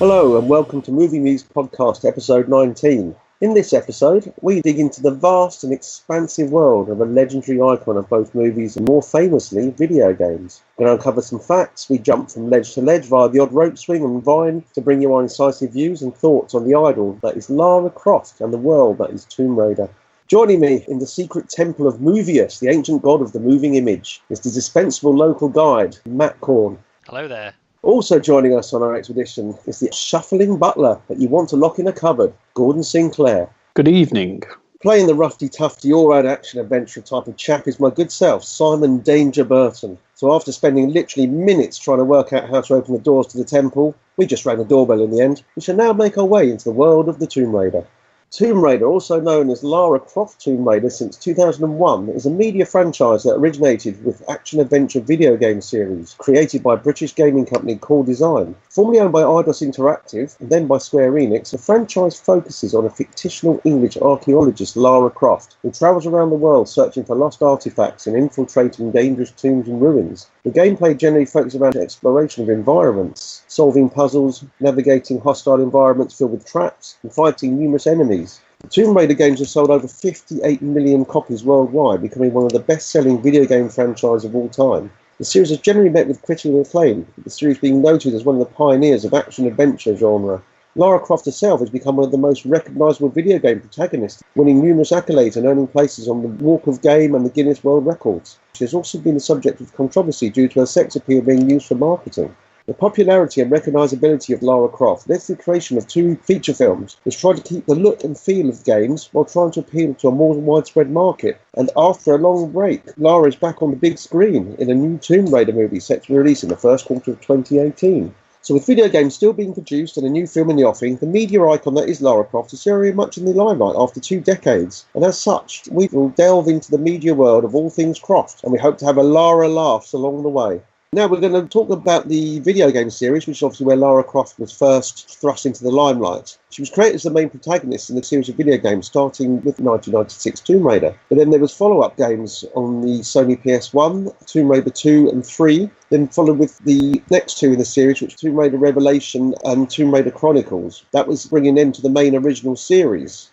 Hello and welcome to MovieMuse podcast episode 19. In this episode, we dig into the vast and expansive world of a legendary icon of both movies and more famously, video games. We're going to uncover some facts, we jump from ledge to ledge via the odd rope swing and vine to bring you our incisive views and thoughts on the idol that is Lara Croft and the world that is Tomb Raider. Joining me in the secret temple of MovieMuse, the ancient god of the moving image, is the dispensable local guide, Matt Corn. Hello there. Also joining us on our expedition is the shuffling butler that you want to lock in a cupboard, Gordon Sinclair. Good evening. Playing the roughy-tufty all-round action-adventure type of chap is my good self, Simon Danger Burton. So after spending literally minutes trying to work out how to open the doors to the temple, we just rang the doorbell in the end. We shall now make our way into the world of the Tomb Raider. Tomb Raider, also known as Lara Croft Tomb Raider since 2001, is a media franchise that originated with action-adventure video game series created by British gaming company Core Design. Formerly owned by Eidos Interactive and then by Square Enix, the franchise focuses on a fictional English archaeologist, Lara Croft, who travels around the world searching for lost artifacts and infiltrating dangerous tombs and ruins. The gameplay generally focuses around exploration of environments, solving puzzles, navigating hostile environments filled with traps, and fighting numerous enemies. The Tomb Raider games have sold over 58 million copies worldwide, becoming one of the best-selling video game franchises of all time. The series has generally met with critical acclaim, with the series being noted as one of the pioneers of action-adventure genre. Lara Croft herself has become one of the most recognisable video game protagonists, winning numerous accolades and earning places on the Walk of Game and the Guinness World Records. She has also been the subject of controversy due to her sex appeal being used for marketing. The popularity and recognisability of Lara Croft led to the creation of two feature films which tried to keep the look and feel of games while trying to appeal to a more widespread market. And after a long break, Lara is back on the big screen in a new Tomb Raider movie set to release in the first quarter of 2018. So with video games still being produced and a new film in the offing, the media icon that is Lara Croft is very much in the limelight after 2 decades. And as such, we will delve into the media world of all things Croft, and we hope to have a Lara laughs along the way. Now we're going to talk about the video game series, which is obviously where Lara Croft was first thrust into the limelight. She was created as the main protagonist in the series of video games, starting with 1996 Tomb Raider. But then there was follow-up games on the Sony PS1, Tomb Raider 2 and 3, then followed with the next two in the series, which were Tomb Raider Revelation and Tomb Raider Chronicles. That was bringing an end to the main original series.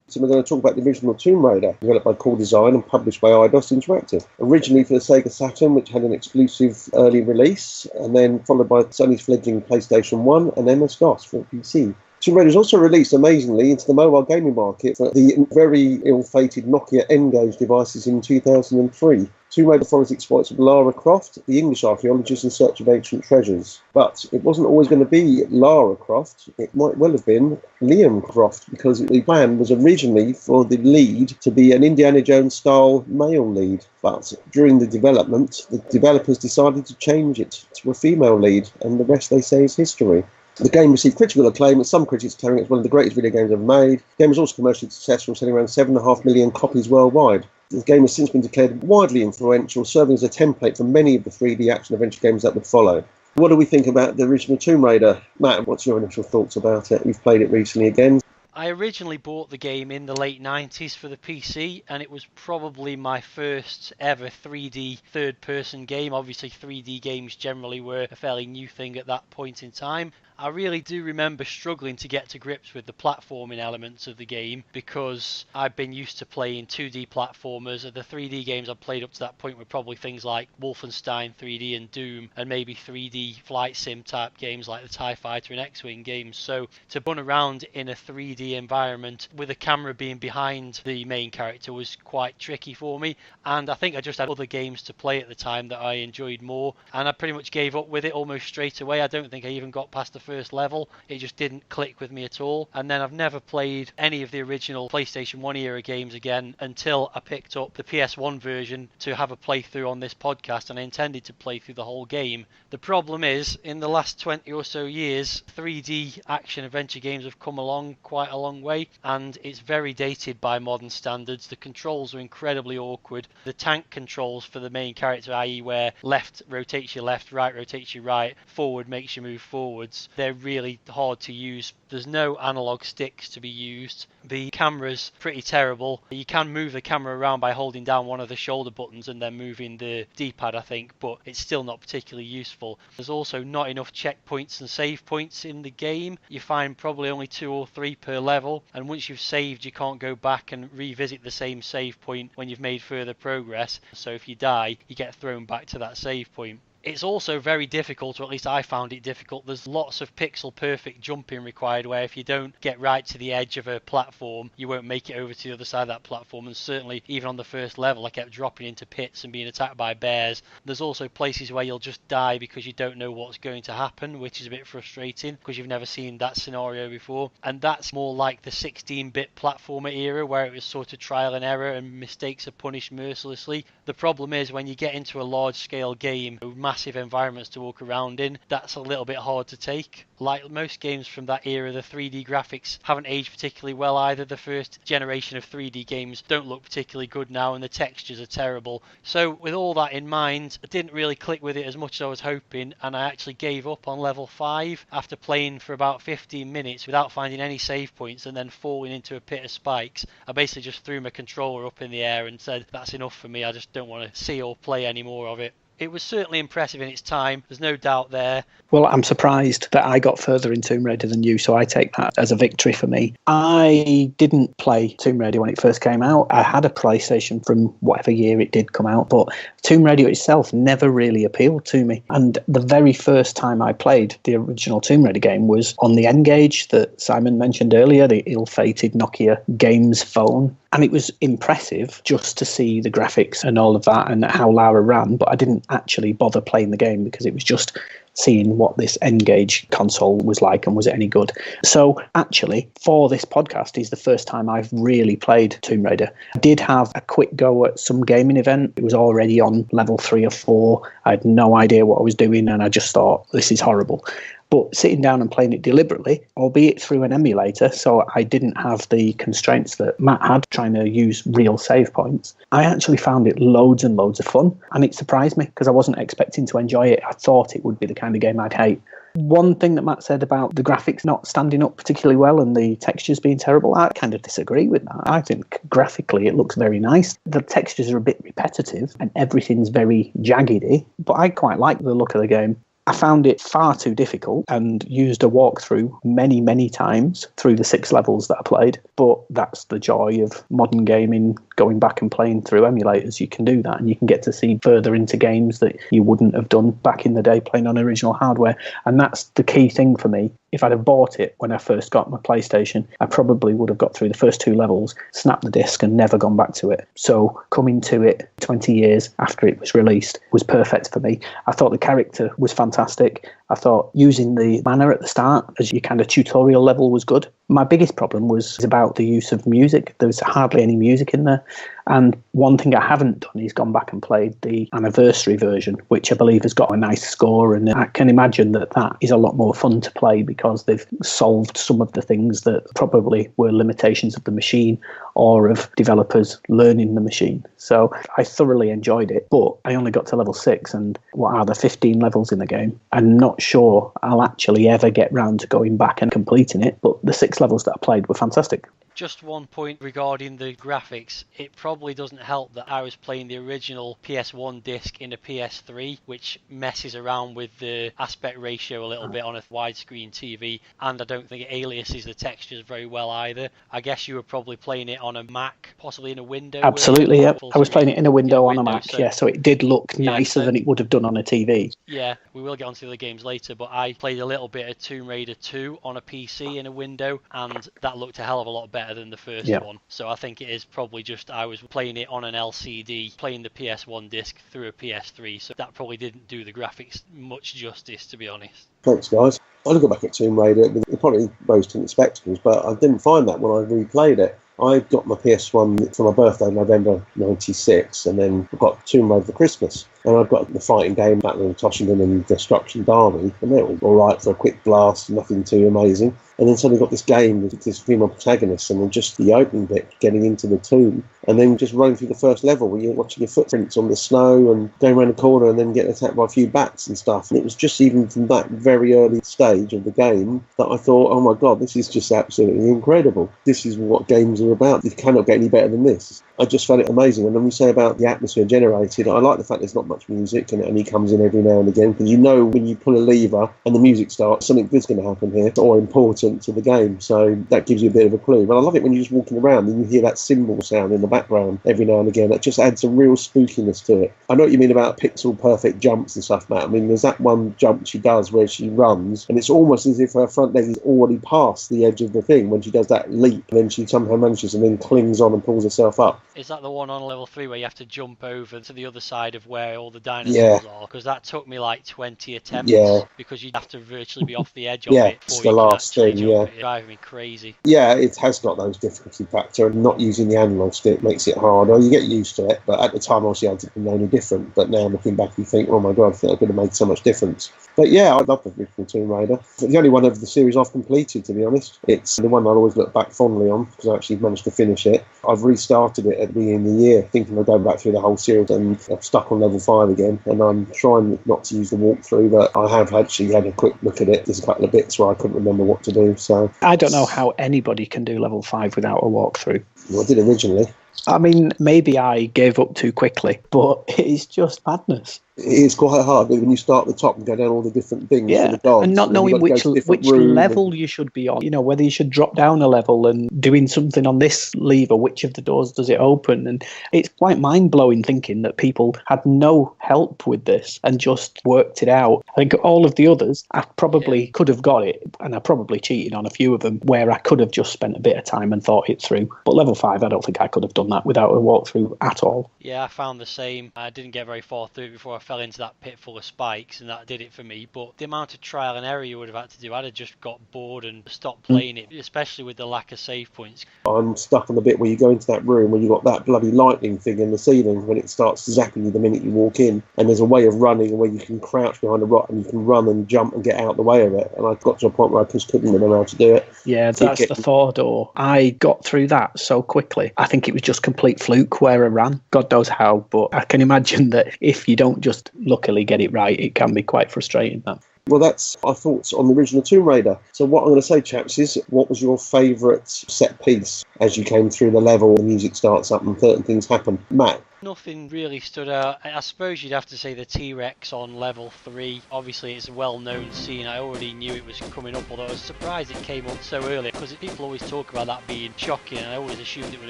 So we're going to talk about the original Tomb Raider, developed by Core Design and published by Eidos Interactive. Originally for the Sega Saturn, which had an exclusive early release, and then followed by Sony's fledgling PlayStation 1 and MS-DOS for PC. Tomb Raider was also released, amazingly, into the mobile gaming market for the very ill-fated Nokia N-Gage devices in 2003. Tomb Raider follows the exploits of Lara Croft, the English archaeologist in search of ancient treasures. But it wasn't always going to be Lara Croft. It might well have been Liam Croft, because the plan was originally for the lead to be an Indiana Jones-style male lead. But during the development, the developers decided to change it to a female lead, and the rest, they say, is history. The game received critical acclaim, with some critics telling it's one of the greatest video games ever made. The game was also commercially successful, selling around 7.5 million copies worldwide. The game has since been declared widely influential, serving as a template for many of the 3D action-adventure games that would follow. What do we think about the original Tomb Raider? Matt, what's your initial thoughts about it? You've played it recently again. I originally bought the game in the late 90s for the PC, and it was probably my first ever 3D third-person game. Obviously 3D games generally were a fairly new thing at that point in time. I really do remember struggling to get to grips with the platforming elements of the game, because I've been used to playing 2D platformers. The 3D games I've played up to that point were probably things like Wolfenstein 3D and Doom, and maybe 3D flight sim type games like the TIE Fighter and X-Wing games. So to run around in a 3D environment with a camera being behind the main character was quite tricky for me, and I think I just had other games to play at the time that I enjoyed more, and I pretty much gave up with it almost straight away. I don't think I even got past the first level. It just didn't click with me at all, and then I've never played any of the original PlayStation 1 era games again until I picked up the PS1 version to have a playthrough on this podcast, and I intended to play through the whole game. The problem is, in the last 20 or so years, 3D action adventure games have come along quite a long way, and it's very dated by modern standards. The controls are incredibly awkward. The tank controls for the main character, i.e. where left rotates you left, right rotates you right, forward makes you move forwards, they're really hard to use. There's no analog sticks to be used. The camera's pretty terrible. You can move the camera around by holding down one of the shoulder buttons and then moving the D-pad, I think, but it's still not particularly useful. There's also not enough checkpoints and save points in the game. You find probably only 2 or 3 per level, and once you've saved, you can't go back and revisit the same save point when you've made further progress. So if you die, you get thrown back to that save point. It's also very difficult, or at least I found it difficult. There's lots of pixel perfect jumping required, where if you don't get right to the edge of a platform, you won't make it over to the other side of that platform. And certainly, even on the first level, I kept dropping into pits and being attacked by bears. There's also places where you'll just die because you don't know what's going to happen, which is a bit frustrating because you've never seen that scenario before. And that's more like the 16-bit platformer era, where it was sort of trial and error and mistakes are punished mercilessly. The problem is when you get into a large-scale game, massive environments to walk around in, that's a little bit hard to take. Like most games from that era, the 3D graphics haven't aged particularly well either. The first generation of 3D games don't look particularly good now, and the textures are terrible. So with all that in mind, I didn't really click with it as much as I was hoping, and I actually gave up on level 5 after playing for about 15 minutes without finding any save points and then falling into a pit of spikes. I basically just threw my controller up in the air and said, that's enough for me, I just don't want to see or play any more of it. It was certainly impressive in its time, there's no doubt there. Well, I'm surprised that I got further in Tomb Raider than you, so I take that as a victory for me. I didn't play Tomb Raider when it first came out. I had a PlayStation from whatever year it did come out, but Tomb Raider itself never really appealed to me. And the very first time I played the original Tomb Raider game was on the N-Gage that Simon mentioned earlier, the ill-fated Nokia Games phone. And it was impressive just to see the graphics and all of that and how Lara ran, but I didn't actually bother playing the game because it was just seeing what this N-Gage console was like and was it any good. So actually, for this podcast, is the first time I've really played Tomb Raider. I did have a quick go at some gaming event. It was already on level 3 or 4. I had no idea what I was doing and I just thought, this is horrible. But sitting down and playing it deliberately, albeit through an emulator, so I didn't have the constraints that Matt had trying to use real save points, I actually found it loads and loads of fun. And it surprised me because I wasn't expecting to enjoy it. I thought it would be the kind of game I'd hate. One thing that Matt said about the graphics not standing up particularly well and the textures being terrible, I kind of disagree with that. I think graphically it looks very nice. The textures are a bit repetitive and everything's very jaggedy, but I quite like the look of the game. I found it far too difficult and used a walkthrough many, many times through the 6 levels that I played. But that's the joy of modern gaming, going back and playing through emulators. You can do that and you can get to see further into games that you wouldn't have done back in the day playing on original hardware. And that's the key thing for me. If I'd have bought it when I first got my PlayStation, I probably would have got through the first 2 levels, snapped the disc and never gone back to it. So coming to it 20 years after it was released was perfect for me. I thought the character was fantastic. I thought using the banner at the start as your kind of tutorial level was good. My biggest problem was about the use of music. There was hardly any music in there. And one thing I haven't done is gone back and played the anniversary version, which I believe has got a nice score. And I can imagine that that is a lot more fun to play because they've solved some of the things that probably were limitations of the machine or of developers learning the machine. So I thoroughly enjoyed it, but I only got to level 6 and what are there, 15 levels in the game? I'm not sure I'll actually ever get round to going back and completing it, but the 6 levels that I played were fantastic. Just one point regarding the graphics. It probably doesn't help that I was playing the original PS1 disc in a PS3, which messes around with the aspect ratio a little bit on a widescreen TV, and I don't think it aliases the textures very well either. I guess you were probably playing it on a Mac, possibly in a window. Absolutely, yeah. I was playing it in a window on a Mac, so it did look nicer than it would have done on a TV. Yeah, we will get onto the other games later, but I played a little bit of Tomb Raider 2 on a PC in a window, and that looked a hell of a lot better than the first one. So I think it is probably just I was playing it on an LCD, playing the PS1 disc through a PS3, so that probably didn't do the graphics much justice, to be honest. Thanks, guys. I look back at Tomb Raider, it probably rose-tinted spectacles, but I didn't find that when I replayed it. I got my PS1 for my birthday, November 96, and then I got Tomb Raider for Christmas. And I've got the fighting game, Battle of Toshinden and Destruction Derby, and they're all right for a quick blast, nothing too amazing. And then suddenly got this game with this female protagonist, and then just the opening bit, getting into the tomb, and then just running through the first level where you're watching your footprints on the snow and going around the corner and then getting attacked by a few bats and stuff. And it was just even from that very early stage of the game that I thought, oh my God, this is just absolutely incredible. This is what games are about. You cannot get any better than this. I just found it amazing. And when we say about the atmosphere generated, I like the fact there's not much music and he comes in every now and again, because you know when you pull a lever and the music starts, something good's going to happen here, or important to the game. So that gives you a bit of a clue. But I love it when you're just walking around and you hear that cymbal sound in the background every now and again. That just adds a real spookiness to it. I know what you mean about pixel perfect jumps and stuff, Matt. I mean, there's that one jump she does where she runs, and it's almost as if her front leg is already past the edge of the thing when she does that leap, and then she somehow manages and then clings on and pulls herself up. Is that the one on level 3 where you have to jump over to the other side of where all the dinosaurs are? Because that took me like 20 attempts, because you'd have to virtually be off the edge of it before it's the you last can actually thing, jump. It's driving me crazy. Yeah, it has got those difficulty factor, and not using the analog stick makes it harder. You get used to it, but at the time obviously I didn't know any different. But now looking back, you think, oh my God, I think it could have made so much difference. But yeah, I love the original Tomb Raider. But the only one of the series I've completed, to be honest. It's the one I always look back fondly on, because I actually managed to finish it. I've restarted it at the beginning of the year, thinking of going back through the whole series, and I'm stuck on level 5 again. And I'm trying not to use the walkthrough, but I have actually had a quick look at it. There's a couple of bits where I couldn't remember what to do. So I don't know how anybody can do level 5 without a walkthrough. Well, I did originally. I mean, maybe I gave up too quickly, but it's just madness. It is quite hard when you start at the top and go down all the different things. Yeah, the dogs, and not knowing which level you should be on. You know, whether you should drop down a level and doing something on this lever, which of the doors does it open? And it's quite mind-blowing thinking that people had no help with this and just worked it out. I think all of the others, I probably could have got it, and I probably cheated on a few of them where I could have just spent a bit of time and thought it through. But level 5, I don't think I could have done that without a walkthrough at all. Yeah, I found the same. I didn't get very far through it before I fell into that pit full of spikes, and that did it for me. But the amount of trial and error you would have had to do, I'd have just got bored and stopped playing it, especially with the lack of save points. I'm stuck on the bit where you go into that room where you've got that bloody lightning thing in the ceiling when it starts zapping you the minute you walk in, and there's a way of running where you can crouch behind a rock and you can run and jump and get out the way of it, and I got to a point where I just couldn't remember how to do it. Yeah, that's the Thor door. I got through that so quickly. I think it was just complete fluke where I ran. God knows how, but I can imagine that if you don't just luckily get it right, it can be quite frustrating. That. Well, that's our thoughts on the original Tomb Raider. So what I'm going to say, chaps, is what was your favourite set piece as you came through the level, the music starts up and certain things happen? Matt? Nothing really stood out. I suppose you'd have to say the T-Rex on level 3. Obviously, it's a well-known scene. I already knew it was coming up, although I was surprised it came up so early, because people always talk about that being shocking, and I always assumed it would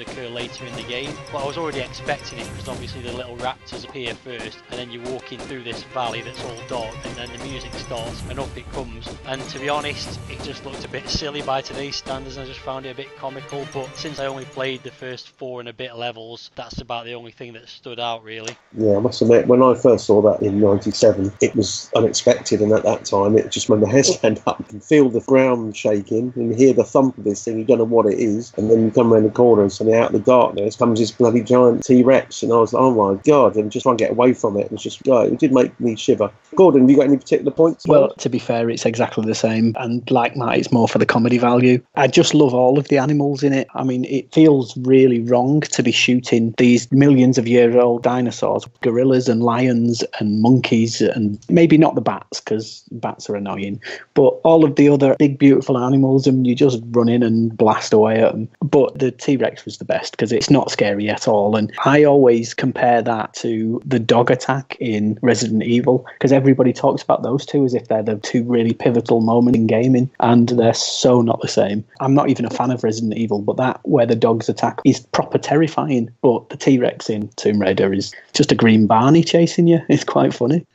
occur later in the game. But I was already expecting it, because obviously the little raptors appear first, and then you're walking through this valley that's all dark, and then the music starts, and up it comes. And to be honest, it just looked a bit silly by today's standards, and I just found it a bit comical. But since I only played the first 4 and a bit levels, that's about the only thing that stood out, really. Yeah, I must admit, when I first saw that in '97, it was unexpected, and at that time it just made my hair stand up. You can feel the ground shaking and hear the thump of this thing. You don't know what it is, and then you come around the corner and suddenly out of the darkness comes this bloody giant T-Rex, and I was like, oh my God, and just trying to get away from it. It was just, it did make me shiver. Gordon, have you got any particular points? Well, to be fair, it's exactly the same, and like Matt, it's more for the comedy value. I just love all of the animals in it. I mean, it feels really wrong to be shooting these millions of year old dinosaurs, gorillas and lions and monkeys, and maybe not the bats, because bats are annoying, but all of the other big beautiful animals, and you just run in and blast away at them. But the T-Rex was the best because it's not scary at all, and I always compare that to the dog attack in Resident Evil, because everybody talks about those two as if they're the two really pivotal moments in gaming, and they're so not the same. I'm not even a fan of Resident Evil, but that where the dogs attack is proper terrifying. But the T-Rex in Tomb Raider is just a green Barney chasing you. It's quite funny.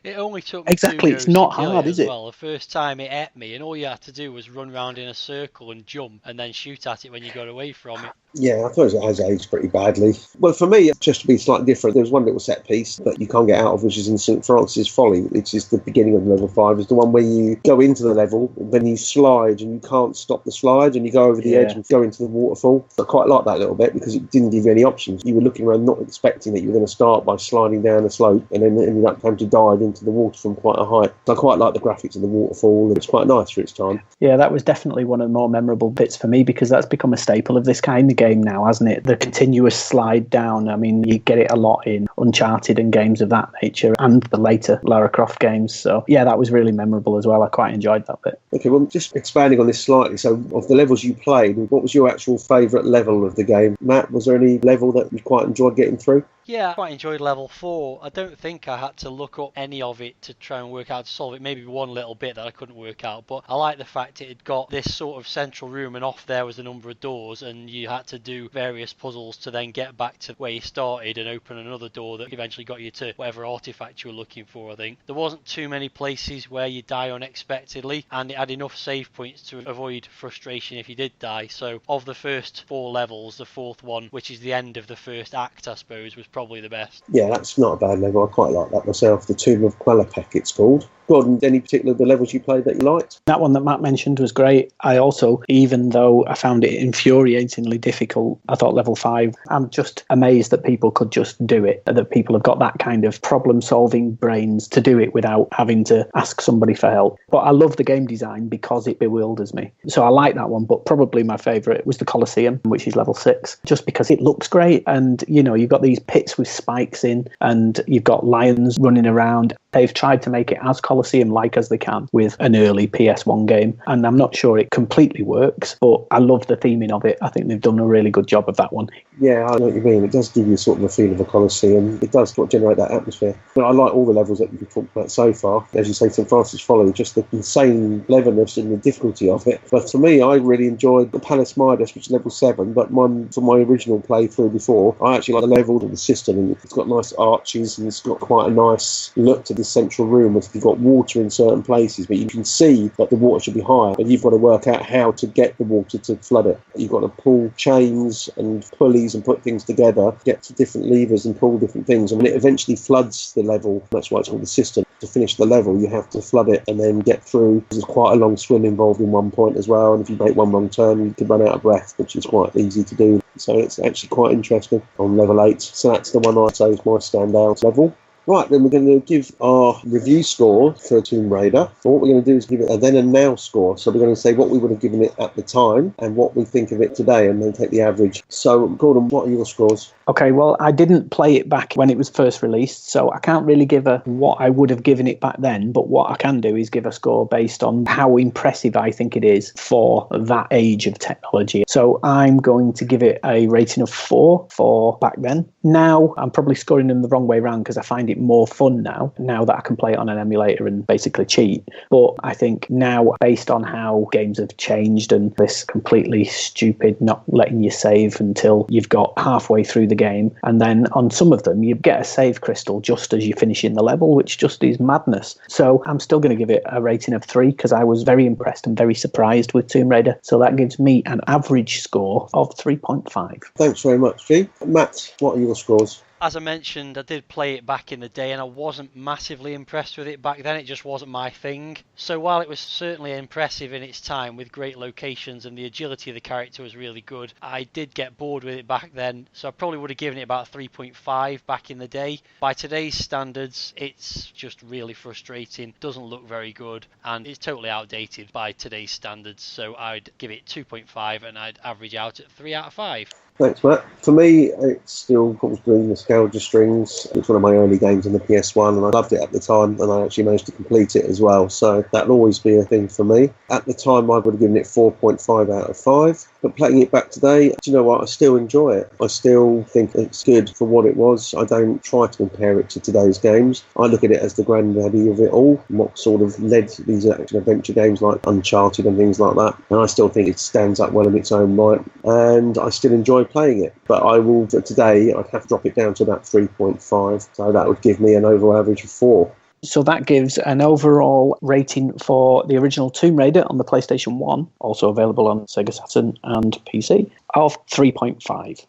It only took me exactly. 2 It's goes not to kill hard, it is as it? well. The first time it ate me, and all you had to do was run around in a circle and jump, and then shoot at it when you got away from it. Yeah, I suppose it has aged pretty badly. Well, for me, just to be slightly different, there's one little set piece that you can't get out of, which is in St. Francis Folly, which is the beginning of level 5. It's the one where you go into the level, then you slide, and you can't stop the slide, and you go over the edge and go into the waterfall. I quite like that little bit because it didn't give you any options. You were looking around not expecting that you were going to start by sliding down a slope, and then ended up having to dive into the water from quite a height. So I quite like the graphics of the waterfall, and it's quite nice for its time. Yeah, that was definitely one of the more memorable bits for me because that's become a staple of this kind of game now, hasn't it? The continuous slide down. I mean, you get it a lot in Uncharted and games of that nature and the later Lara Croft games. So, yeah, that was really memorable as well. I quite enjoyed that bit. Okay, well, just expanding on this slightly. So, of the levels you played, what was your actual favourite level of the game? Matt, was there any level that you quite enjoyed getting through? Yeah, I quite enjoyed level 4. I don't think I had to look up any of it to try and work out how to solve it. Maybe one little bit that I couldn't work out, but I like the fact it had got this sort of central room and off there was a number of doors and you had to do various puzzles to then get back to where you started and open another door that eventually got you to whatever artifact you were looking for, I think. There wasn't too many places where you die unexpectedly, and it had enough save points to avoid frustration if you did die. So of the first 4 levels, the 4th one, which is the end of the first act, I suppose, was probably the best. Yeah, that's not a bad level. I quite like that myself. The Tomb of Qualapec, it's called. Gordon, any particular the levels you played that you liked? That one that Matt mentioned was great. I also, even though I found it infuriatingly difficult, I thought level 5, I'm just amazed that people could just do it, that people have got that kind of problem-solving brains to do it without having to ask somebody for help. But I love the game design because it bewilders me. So I like that one, but probably my favourite was the Colosseum, which is level 6, just because it looks great. And, you know, you've got these pits with spikes in and you've got lions running around. They've tried to make it as Colosseum-like as they can with an early PS1 game, and I'm not sure it completely works, but I love the theming of it. I think they've done a really good job of that one. Yeah, I know what you mean. It does give you sort of a feel of a Colosseum. It does sort of generate that atmosphere. But I like all the levels that you've talked about so far. As you say, St. Francis Folly, just the insane cleverness and the difficulty of it. But for me, I really enjoyed the Palace Midas, which is level 7, but one from my original playthrough before. I actually like the level of the system, and it's got nice arches, and it's got quite a nice look to the central room. If you've got water in certain places, but you can see that the water should be higher, and you've got to work out how to get the water to flood it. You've got to pull chains and pulleys and put things together, get to different levers and pull different things. I mean, it eventually floods the level. That's why it's called the system. To finish the level, you have to flood it and then get through. There's quite a long swim involved in one point as well, and if you make one wrong turn, you could run out of breath, which is quite easy to do. So it's actually quite interesting on level 8. So that's the one I'd say is my standout level. Right, then we're going to give our review score for Tomb Raider. And what we're going to do is give it a then and now score. So we're going to say what we would have given it at the time and what we think of it today, and then take the average. So, Gordon, what are your scores? Okay, well, I didn't play it back when it was first released, so I can't really give what I would have given it back then, but what I can do is give a score based on how impressive I think it is for that age of technology. So I'm going to give it a rating of 4 for back then. Now, I'm probably scoring them the wrong way around because I find it more fun now that I can play it on an emulator and basically cheat. But I think now, based on how games have changed and this completely stupid not letting you save until you've got halfway through the game, and then on some of them you get a save crystal just as you finish in the level, which just is madness. So I'm still going to give it a rating of 3 because I was very impressed and very surprised with Tomb Raider. So that gives me an average score of 3.5. Thanks very much, G. Matt, what are your scores? As I mentioned, I did play it back in the day and I wasn't massively impressed with it back then. It just wasn't my thing. So while it was certainly impressive in its time with great locations and the agility of the character was really good, I did get bored with it back then. So I probably would have given it about 3.5 back in the day. By today's standards, it's just really frustrating. Doesn't look very good and it's totally outdated by today's standards. So I'd give it 2.5 and I'd average out at 3 out of 5. Thanks, Matt. For me, it's still pulls green nostalgia strings. It's one of my early games on the PS1, and I loved it at the time, and I actually managed to complete it as well. So that'll always be a thing for me. At the time, I would have given it 4.5 out of 5. But playing it back today, do you know what? I still enjoy it. I still think it's good for what it was. I don't try to compare it to today's games. I look at it as the granddaddy of it all, and what sort of led to these action-adventure games like Uncharted and things like that. And I still think it stands up well in its own right, and I still enjoy playing it. But I will, for today, I'd have to drop it down to about 3.5. So that would give me an overall average of 4. So that gives an overall rating for the original Tomb Raider on the PlayStation 1, also available on Sega Saturn and PC, of 3.5.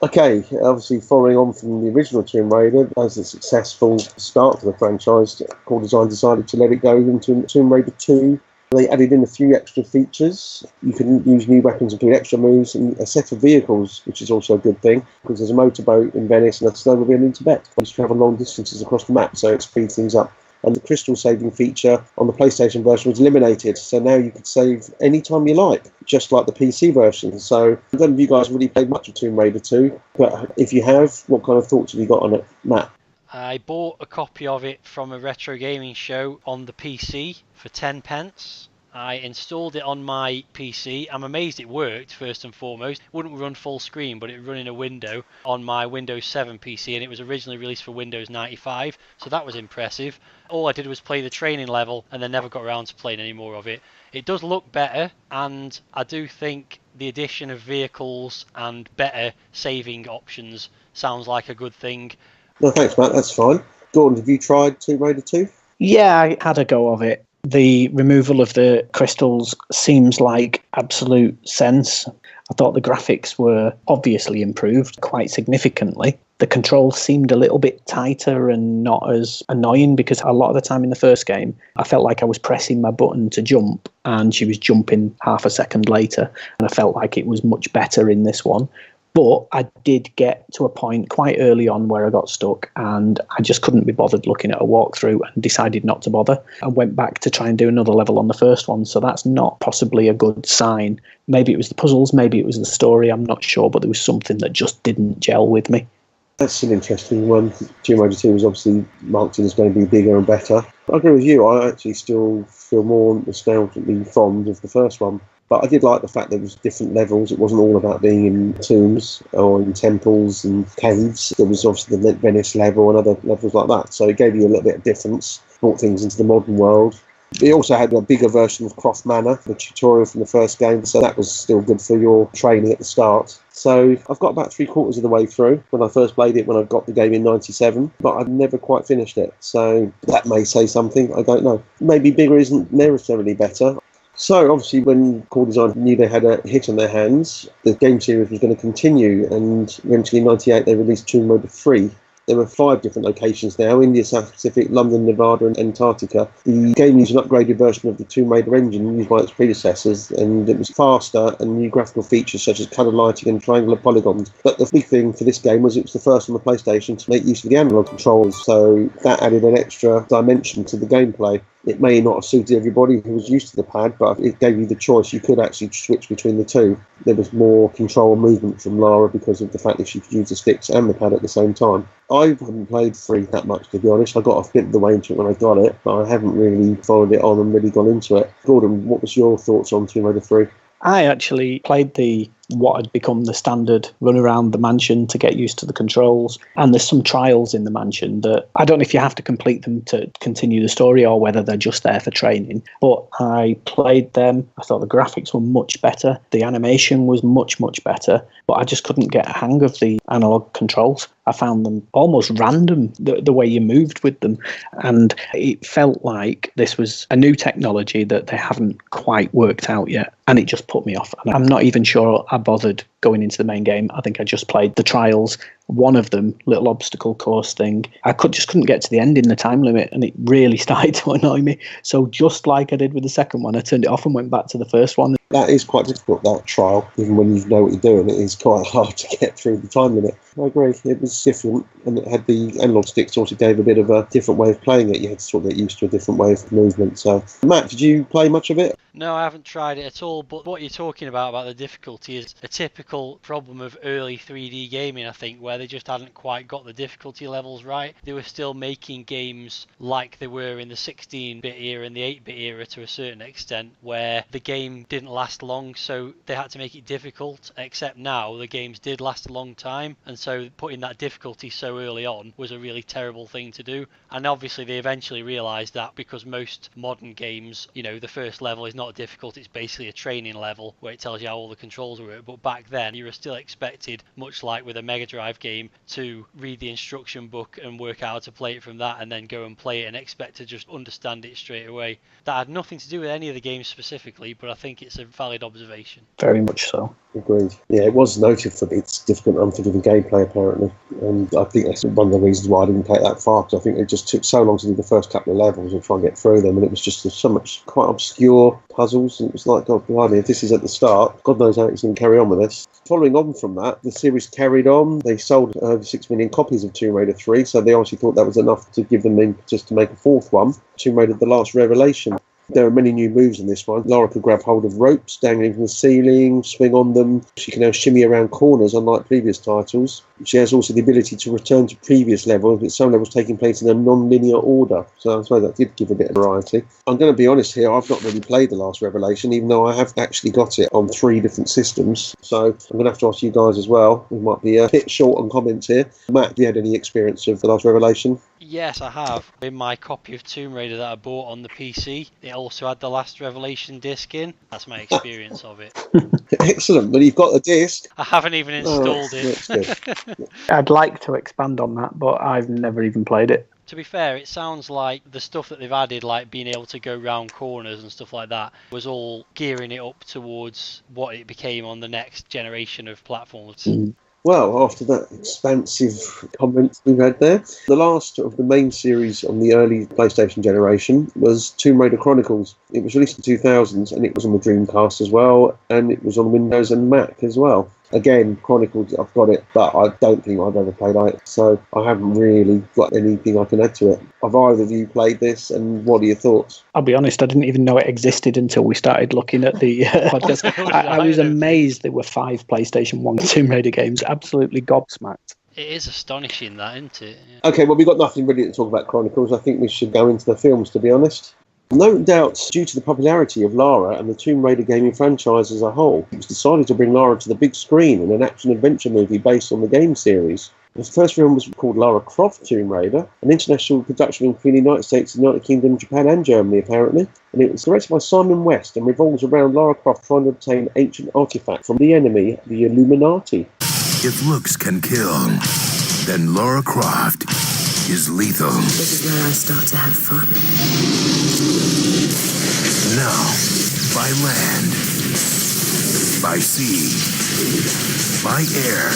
Okay, obviously following on from the original Tomb Raider, as a successful start to the franchise, Core Design decided to let it go into Tomb Raider 2. They added in a few extra features. You can use new weapons, include extra moves, and a set of vehicles, which is also a good thing, because there's a motorboat in Venice and a snowmobile in Tibet. You just travel long distances across the map, so it speeds things up. And the crystal saving feature on the PlayStation version was eliminated, so now you could save any time you like, just like the PC version. So I don't know if you guys really played much of Tomb Raider 2, but if you have, what kind of thoughts have you got on it, Matt? I bought a copy of it from a retro gaming show on the PC for 10 pence. I installed it on my PC. I'm amazed it worked, first and foremost. It wouldn't run full screen, but it would run in a window on my Windows 7 PC, and it was originally released for Windows 95, so that was impressive. All I did was play the training level, and then never got around to playing any more of it. It does look better, and I do think the addition of vehicles and better saving options sounds like a good thing. No, thanks, Matt. That's fine. Gordon, have you tried Tomb Raider 2? Yeah, I had a go of it. The removal of the crystals seems like absolute sense. I thought the graphics were obviously improved quite significantly. The controls seemed a little bit tighter and not as annoying, because a lot of the time in the first game, I felt like I was pressing my button to jump and she was jumping half a second later. And I felt like it was much better in this one. But I did get to a point quite early on where I got stuck and I just couldn't be bothered looking at a walkthrough and decided not to bother. I went back to try and do another level on the first one, so that's not possibly a good sign. Maybe it was the puzzles, maybe it was the story, I'm not sure, but there was something that just didn't gel with me. That's an interesting one. Tomb Raider 2 was obviously marked as going to be bigger and better. I agree with you. I actually still feel more nostalgically fond of the first one. But I did like the fact there was different levels. It wasn't all about being in tombs or in temples and caves. There was obviously the Venice level and other levels like that. So it gave you a little bit of difference, brought things into the modern world. It also had a bigger version of Croft Manor, the tutorial from the first game, so that was still good for your training at the start. So I've got about 3/4 of the way through when I first played it, when I got the game in 97, but I've never quite finished it. So that may say something, I don't know. Maybe bigger isn't necessarily better. So obviously when Core Design knew they had a hit on their hands, the game series was going to continue, and eventually in 98 they released Tomb Raider 3. There were 5 different locations now: India, South Pacific, London, Nevada and Antarctica. The game used an upgraded version of the Tomb Raider engine used by its predecessors, and it was faster and new graphical features such as colour lighting and triangular polygons. But the big thing for this game was it was the first on the PlayStation to make use of the analog controls, so that added an extra dimension to the gameplay. It may not have suited everybody who was used to the pad, but it gave you the choice. You could actually switch between the two. There was more control and movement from Lara because of the fact that she could use the sticks and the pad at the same time. I haven't played 3 that much, to be honest. I got a bit of the way into it when I got it, but I haven't really followed it on and really gone into it. Gordon, what was your thoughts on Tomb Raider 3? I actually played what had become the standard run around the mansion to get used to the controls, and there's some trials in the mansion that I don't know if you have to complete them to continue the story or whether they're just there for training, but I played them. I thought the graphics were much better, the animation was much better, but I just couldn't get a hang of the analog controls. I found them almost random, the way you moved with them, and it felt like this was a new technology that they haven't quite worked out yet, and it just put me off. And I'm not even sure I bothered going into the main game. I think I just played the trials. One of them, little obstacle course thing, I just couldn't get to the end in the time limit, and it really started to annoy me. So just like I did with the second one, I turned it off and went back to the first one. That is quite difficult, that trial. Even when you know what you're doing, it is quite hard to get through the time limit. I agree. It was different, and it had the analog stick sort of gave a bit of a different way of playing it. You had to sort of get used to a different way of movement. So, Matt, did you play much of it? No, I haven't tried it at all, but what you're talking about the difficulty is a typical problem of early 3D gaming, I think, where they just hadn't quite got the difficulty levels right. They were still making games like they were in the 16-bit era and the 8-bit era to a certain extent, where the game didn't last long, so they had to make it difficult, except now the games did last a long time, and so putting that difficulty so early on was a really terrible thing to do. And obviously they eventually realised that, because most modern games, the first level is not difficult, it's basically a training level where it tells you how all the controls work. But back then you were still expected, much like with a Mega Drive game, to read the instruction book and work out how to play it from that, and then go and play it and expect to just understand it straight away. That had nothing to do with any of the games specifically, but I think it's a valid observation. Very much so. Agreed. Yeah, it was noted for its difficult, unforgiving gameplay, apparently. And I think that's one of the reasons why I didn't take that far, because I think it just took so long to do the first couple of levels and try and get through them, and it was just so much quite obscure puzzles, and it was like, God blimey, if this is at the start, God knows how it's going to carry on with this. Following on from that, the series carried on. They sold over 6 million copies of Tomb Raider 3, so they obviously thought that was enough to give them just to make a fourth one, Tomb Raider The Last Revelation. There are many new moves in this one. Lara could grab hold of ropes dangling from the ceiling, swing on them. She can now shimmy around corners, unlike previous titles. She has also the ability to return to previous levels, with some levels taking place in a non-linear order. So I suppose that did give a bit of variety. I'm going to be honest here, I've not really played The Last Revelation, even though I have actually got it on 3 different systems. So I'm going to have to ask you guys as well. We might be a bit short on comments here. Matt, have you had any experience of The Last Revelation? Yes, I have. In my copy of Tomb Raider that I bought on the PC, it also had The Last Revelation disc in. That's my experience of it. Excellent. But you've got the disc. I haven't even installed it. I'd like to expand on that, but I've never even played it. To be fair, it sounds like the stuff that they've added, like being able to go round corners and stuff like that, was all gearing it up towards what it became on the next generation of platforms. Well, after that expansive comment we've had there, the last of the main series on the early PlayStation generation was Tomb Raider Chronicles. It was released in 2000, and it was on the Dreamcast as well, and it was on Windows and Mac as well. Again, Chronicles, I've got it, but I don't think I've ever played it, so I haven't really got anything I can add to it. Have either of you played this, and what are your thoughts? I'll be honest, I didn't even know it existed until we started looking at the podcast. I was amazed there were 5 PlayStation 1 Tomb Raider games, absolutely gobsmacked. It is astonishing, that, isn't it? Yeah. Okay, well, we've got nothing really to talk about Chronicles. I think we should go into the films, to be honest. No doubt, due to the popularity of Lara and the Tomb Raider gaming franchise as a whole, it was decided to bring Lara to the big screen in an action-adventure movie based on the game series. The first film was called Lara Croft Tomb Raider, an international production between the United States, the United Kingdom, Japan and Germany, apparently. And it was directed by Simon West and revolves around Lara Croft trying to obtain ancient artifacts from the enemy, the Illuminati. If looks can kill, then Lara Croft is lethal. This is where I start to have fun. Now, by land, by sea, by air,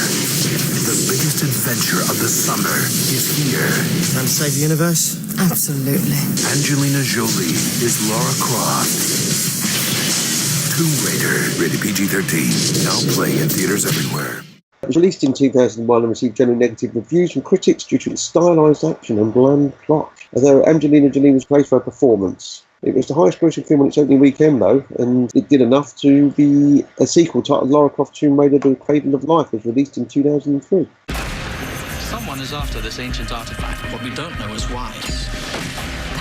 the biggest adventure of the summer is here. Time to save the universe? Absolutely. Angelina Jolie is Lara Croft. Tomb Raider, rated PG-13, now playing in theaters everywhere. It was released in 2001 and received generally negative reviews from critics due to its stylised action and bland plot, although Angelina Jolie was praised for her performance. It was the highest grossing film on its opening weekend, though, and it did enough to be a sequel titled Lara Croft Tomb Raider The Cradle of Life, was released in 2003. Someone is after this ancient artifact. What we don't know is why.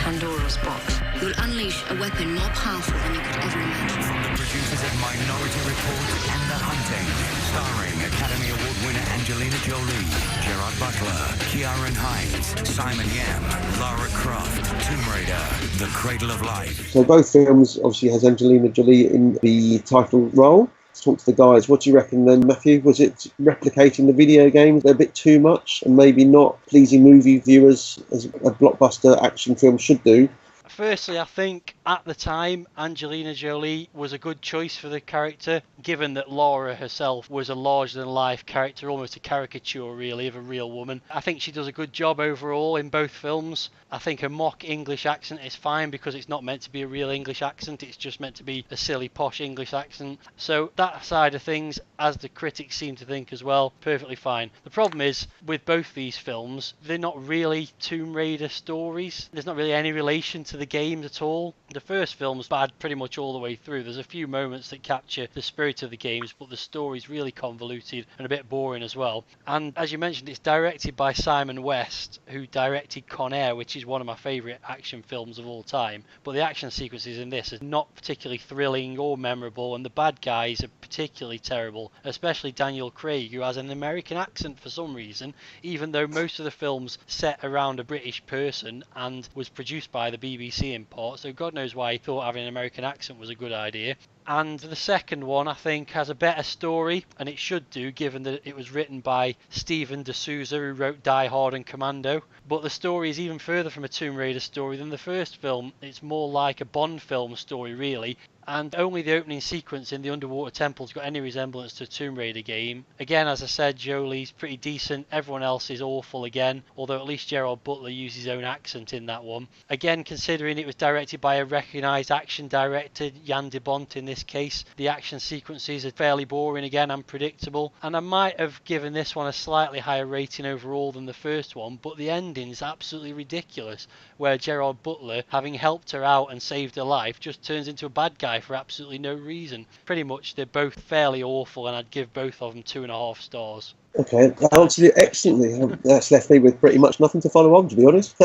Pandora's box. You'll unleash a weapon more powerful than you could ever imagine. From the producers of Minority Report and The Hunting, starring Academy Award winner Angelina Jolie, Gerard Butler, Ciarán Hinds, Simon Yam, Lara Croft, Tomb Raider, The Cradle of Life. So both films obviously has Angelina Jolie in the title role. Let's talk to the guys. What do you reckon then, Matthew? Was it replicating the video games a bit too much and maybe not pleasing movie viewers as a blockbuster action film should do? Firstly, I think at the time, Angelina Jolie was a good choice for the character, given that Lara herself was a larger-than-life character, almost a caricature, really, of a real woman. I think she does a good job overall in both films. I think her mock English accent is fine because it's not meant to be a real English accent, it's just meant to be a silly, posh English accent. So that side of things, as the critics seem to think as well, perfectly fine. The problem is, with both these films, they're not really Tomb Raider stories. There's not really any relation to the games at all. The first film's bad pretty much all the way through. There's a few moments that capture the spirit of the games, but the story's really convoluted and a bit boring as well. And as you mentioned, it's directed by Simon West, who directed Con Air, which is one of my favourite action films of all time. But the action sequences in this are not particularly thrilling or memorable, and the bad guys are particularly terrible, especially Daniel Craig, who has an American accent for some reason, even though most of the film's set around a British person and was produced by the BBC in part, so God knows why he thought having an American accent was a good idea. And the second one, I think, has a better story, and it should do, given that it was written by Stephen D'Souza, who wrote Die Hard and Commando. But the story is even further from a Tomb Raider story than the first film. It's more like a Bond film story, really. And only the opening sequence in the underwater temple's got any resemblance to a Tomb Raider game. Again, as I said, Jolie's pretty decent. Everyone else is awful again, although at least Gerard Butler used his own accent in that one. Again, considering it was directed by a recognised action director, Jan de Bont in this case, the action sequences are fairly boring again and predictable. And I might have given this one a slightly higher rating overall than the first one, but the ending is absolutely ridiculous, where Gerard Butler, having helped her out and saved her life, just turns into a bad guy for absolutely no reason. Pretty much they're both fairly awful, and I'd give both of them 2.5 stars. Okay, that answered it excellently. That's left me with pretty much nothing to follow on, to be honest.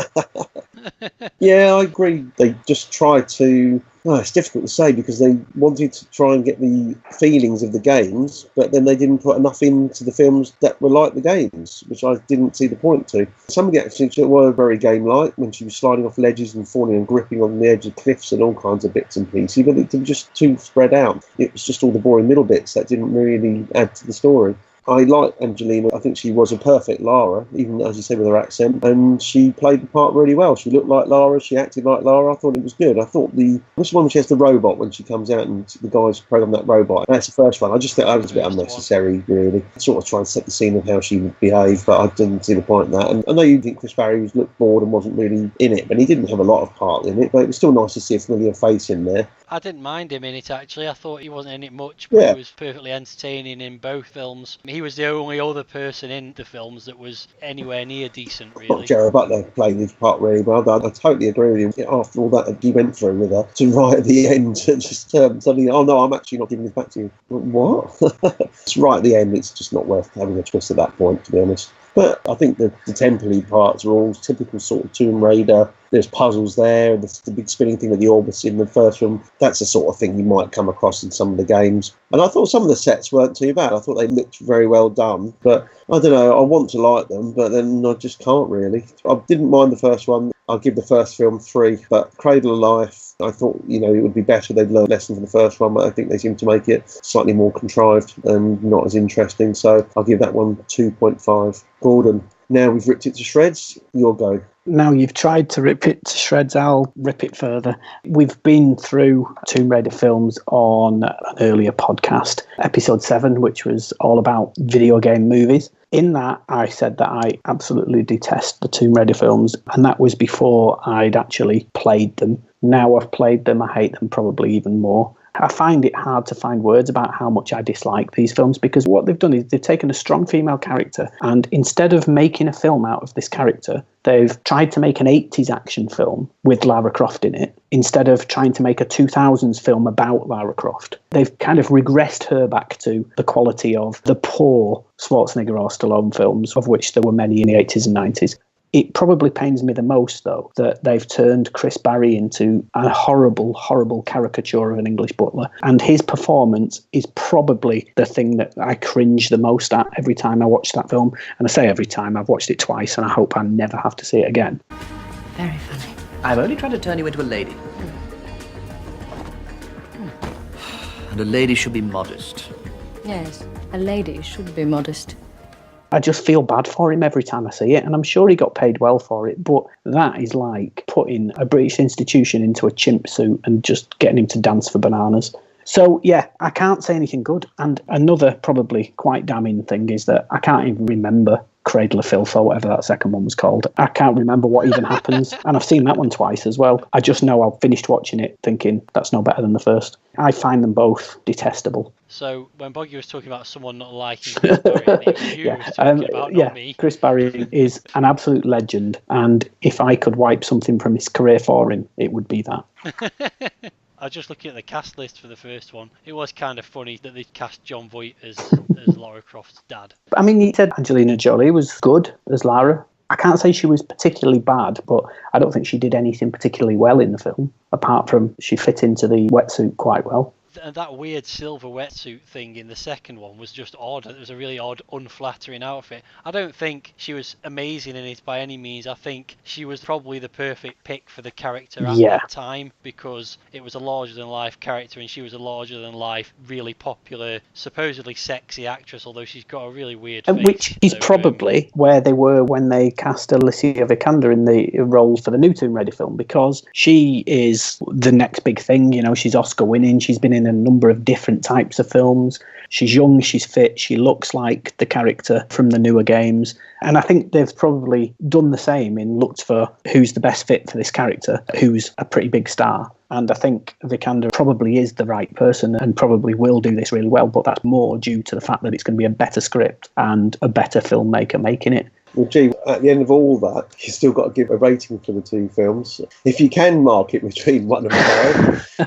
Yeah, I agree. They just tried to... it's difficult to say, because they wanted to try and get the feelings of the games, but then they didn't put enough into the films that were like the games, which I didn't see the point to. Some of the actions were very game-like, when she was sliding off ledges and falling and gripping on the edge of cliffs and all kinds of bits and pieces, but it was just too spread out. It was just all the boring middle bits that didn't really add to the story. I like Angelina. I think she was a perfect Lara, even, as you say, with her accent, and she played the part really well. She looked like Lara, she acted like Lara. I thought it was good. I thought this one, she has the robot when she comes out and the guys program that robot. That's the first one. I just thought that was a bit unnecessary, really. Sort of trying to set the scene of how she would behave, but I didn't see the point in that. And I know you think Chris Barry looked bored and wasn't really in it, but he didn't have a lot of part in it, but it was still nice to see a familiar face in there. I didn't mind him in it, actually. I thought he wasn't in it much, but he was perfectly entertaining in both films. He was the only other person in the films that was anywhere near decent, really. Well, Gerard Butler played his part really well. I totally agree with him. After all that he went through with her, to right at the end, just suddenly, oh no, I'm actually not giving this back to you. What? It's right at the end, it's just not worth having a twist at that point, to be honest. But I think the temple-y parts are all typical sort of Tomb Raider. There's puzzles there, and the big spinning thing with the orbits in the first film. That's the sort of thing you might come across in some of the games. And I thought some of the sets weren't too bad. I thought they looked very well done. But I don't know, I want to like them, but then I just can't really. I didn't mind the first one. I'll give the first film 3. But Cradle of Life, I thought, it would be better. They'd learn a lesson from the first one, but I think they seem to make it slightly more contrived and not as interesting. So I'll give that one 2.5. Gordon, now we've ripped it to shreds, your go. Now you've tried to rip it to shreds, I'll rip it further. We've been through Tomb Raider films on an earlier podcast, episode 7, which was all about video game movies. In that, I said that I absolutely detest the Tomb Raider films, and that was before I'd actually played them. Now I've played them, I hate them probably even more. I find it hard to find words about how much I dislike these films, because what they've done is they've taken a strong female character, and instead of making a film out of this character, they've tried to make an 80s action film with Lara Croft in it, instead of trying to make a 2000s film about Lara Croft. They've kind of regressed her back to the quality of the poor Schwarzenegger or Stallone films, of which there were many in the 80s and 90s. It probably pains me the most, though, that they've turned Chris Barry into a horrible, horrible caricature of an English butler. And his performance is probably the thing that I cringe the most at every time I watch that film. And I say every time, I've watched it twice, and I hope I never have to see it again. Very funny. I'm only trying to turn you into a lady. And a lady should be modest. Yes, a lady should be modest. I just feel bad for him every time I see it, and I'm sure he got paid well for it, but that is like putting a British institution into a chimp suit and just getting him to dance for bananas. So, yeah, I can't say anything good. And another probably quite damning thing is that I can't even remember Cradle of Filth or whatever that second one was called. I can't remember what even happens, and I've seen that one twice as well. I just know I've finished watching it thinking that's no better than the first. I find them both detestable. So when Boggy was talking about someone not liking Chris Barry, it was you was talking about, not me. Chris Barry is an absolute legend, and if I could wipe something from his career for him, it would be that. I was just looking at the cast list for the first one. It was kind of funny that they cast John Voight as Lara Croft's dad. I mean, he said Angelina Jolie was good as Lara. I can't say she was particularly bad, but I don't think she did anything particularly well in the film, apart from she fit into the wetsuit quite well. And that weird silver wetsuit thing in the second one was just odd. It was a really odd, unflattering outfit. I don't think she was amazing in it by any means. I think she was probably the perfect pick for the character at that time, because it was a larger-than-life character and she was a larger-than-life, really popular, supposedly sexy actress, although she's got a really weird face. Which is probably where they were when they cast Alicia Vikander in the role for the new Tomb Raider film, because she is the next big thing. You know, she's Oscar-winning. She's been in a number of different types of films. She's young, she's fit, she looks like the character from the newer games. And I think they've probably done the same in looked for who's the best fit for this character, who's a pretty big star. And I think Vikander probably is the right person and probably will do this really well, but that's more due to the fact that it's going to be a better script and a better filmmaker making it. Well, gee, at the end of all that, you still got to give a rating for the two films. If you can mark it between 1 and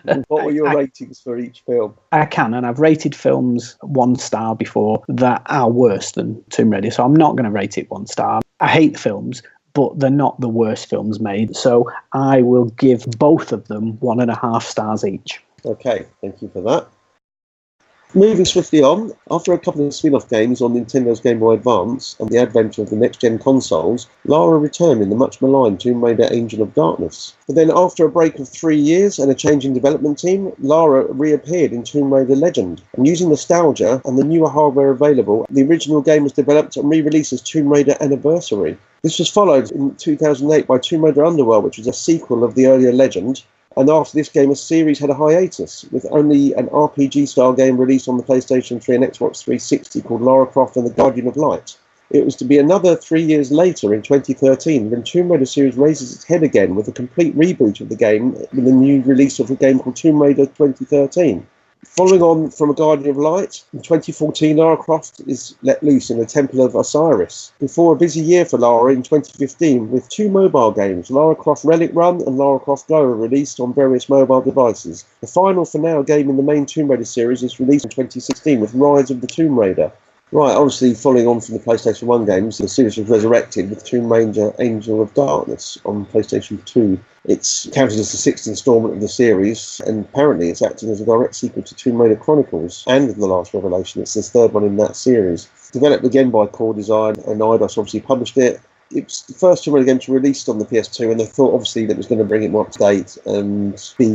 5, what were your ratings for each film? I can, and I've rated films 1 star before that are worse than Tomb Raider, so I'm not going to rate it 1 star. I hate the films, but they're not the worst films made, so I will give both of them 1.5 stars each. Okay, thank you for that. Moving swiftly on, after a couple of spin-off games on Nintendo's Game Boy Advance and the advent of the next-gen consoles, Lara returned in the much-maligned Tomb Raider Angel of Darkness. But then after a break of 3 years and a change in development team, Lara reappeared in Tomb Raider Legend. And using nostalgia and the newer hardware available, the original game was developed and re-released as Tomb Raider Anniversary. This was followed in 2008 by Tomb Raider Underworld, which was a sequel of the earlier Legend. And after this game, a series had a hiatus, with only an RPG-style game released on the PlayStation 3 and Xbox 360 called Lara Croft and the Guardian of Light. It was to be another 3 years later, in 2013, when Tomb Raider series raises its head again with a complete reboot of the game, with a new release of a game called Tomb Raider 2013. Following on from A Guardian of Light, in 2014 Lara Croft is let loose in the Temple of Osiris, before a busy year for Lara in 2015 with 2 mobile games, Lara Croft Relic Run and Lara Croft Go, are released on various mobile devices. The final for now game in the main Tomb Raider series is released in 2016 with Rise of the Tomb Raider. Right, obviously following on from the PlayStation 1 games, the series was resurrected with Tomb Raider Angel of Darkness on PlayStation 2. It's counted as the 6th instalment of the series, and apparently it's acting as a direct sequel to Tomb Raider Chronicles and The Last Revelation. It's the 3rd one in that series. Developed again by Core Design, and Eidos obviously published it. It's the first Tomb Raider game to released on the PS2, and they thought obviously that it was going to bring it more up to date and be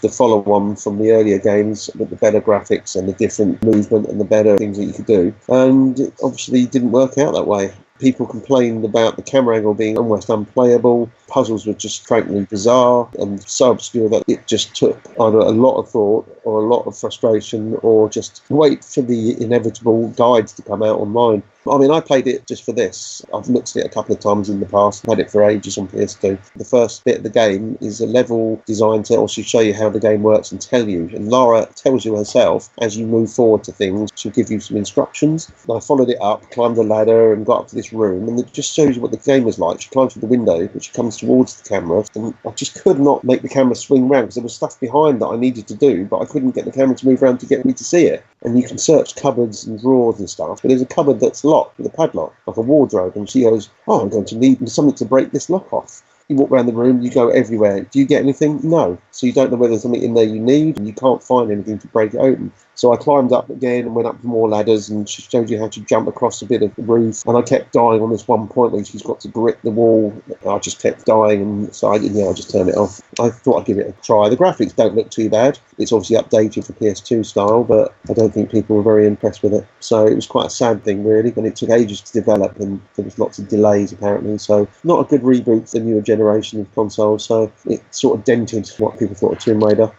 the follow-on from the earlier games with the better graphics and the different movement and the better things that you could do. And it obviously didn't work out that way. People complained about the camera angle being almost unplayable. Puzzles were just frankly bizarre and so obscure that it just took either a lot of thought or a lot of frustration or just wait for the inevitable guides to come out online. I mean, I played it just for this. I've looked at it a couple of times in the past, had it for ages on PS2. The first bit of the game is a level designed to also show you how the game works and tell you. And Lara tells you herself, as you move forward to things, she'll give you some instructions. And I followed it up, climbed a ladder and got up to this room, and it just shows you what the game is like. She climbs through the window, which comes towards the camera, and I just could not make the camera swing round because there was stuff behind that I needed to do, but I couldn't get the camera to move around to get me to see it. And you can search cupboards and drawers and stuff, but there's a cupboard that's locked with a padlock, like a wardrobe, and she goes, "Oh, I'm going to need something to break this lock off." You walk around the room, you go everywhere. Do you get anything? No. So you don't know whether there's something in there you need, and you can't find anything to break it open. So I climbed up again and went up more ladders, and she showed you how to jump across a bit of the roof. And I kept dying on this one point where she's got to grip the wall. I just kept dying, and so I just turned it off. I thought I'd give it a try. The graphics don't look too bad. It's obviously updated for PS2 style, but I don't think people were very impressed with it. So it was quite a sad thing, really, and it took ages to develop, and there was lots of delays, apparently. So not a good reboot for the newer generation of consoles, so it sort of dented what people thought of Tomb Raider.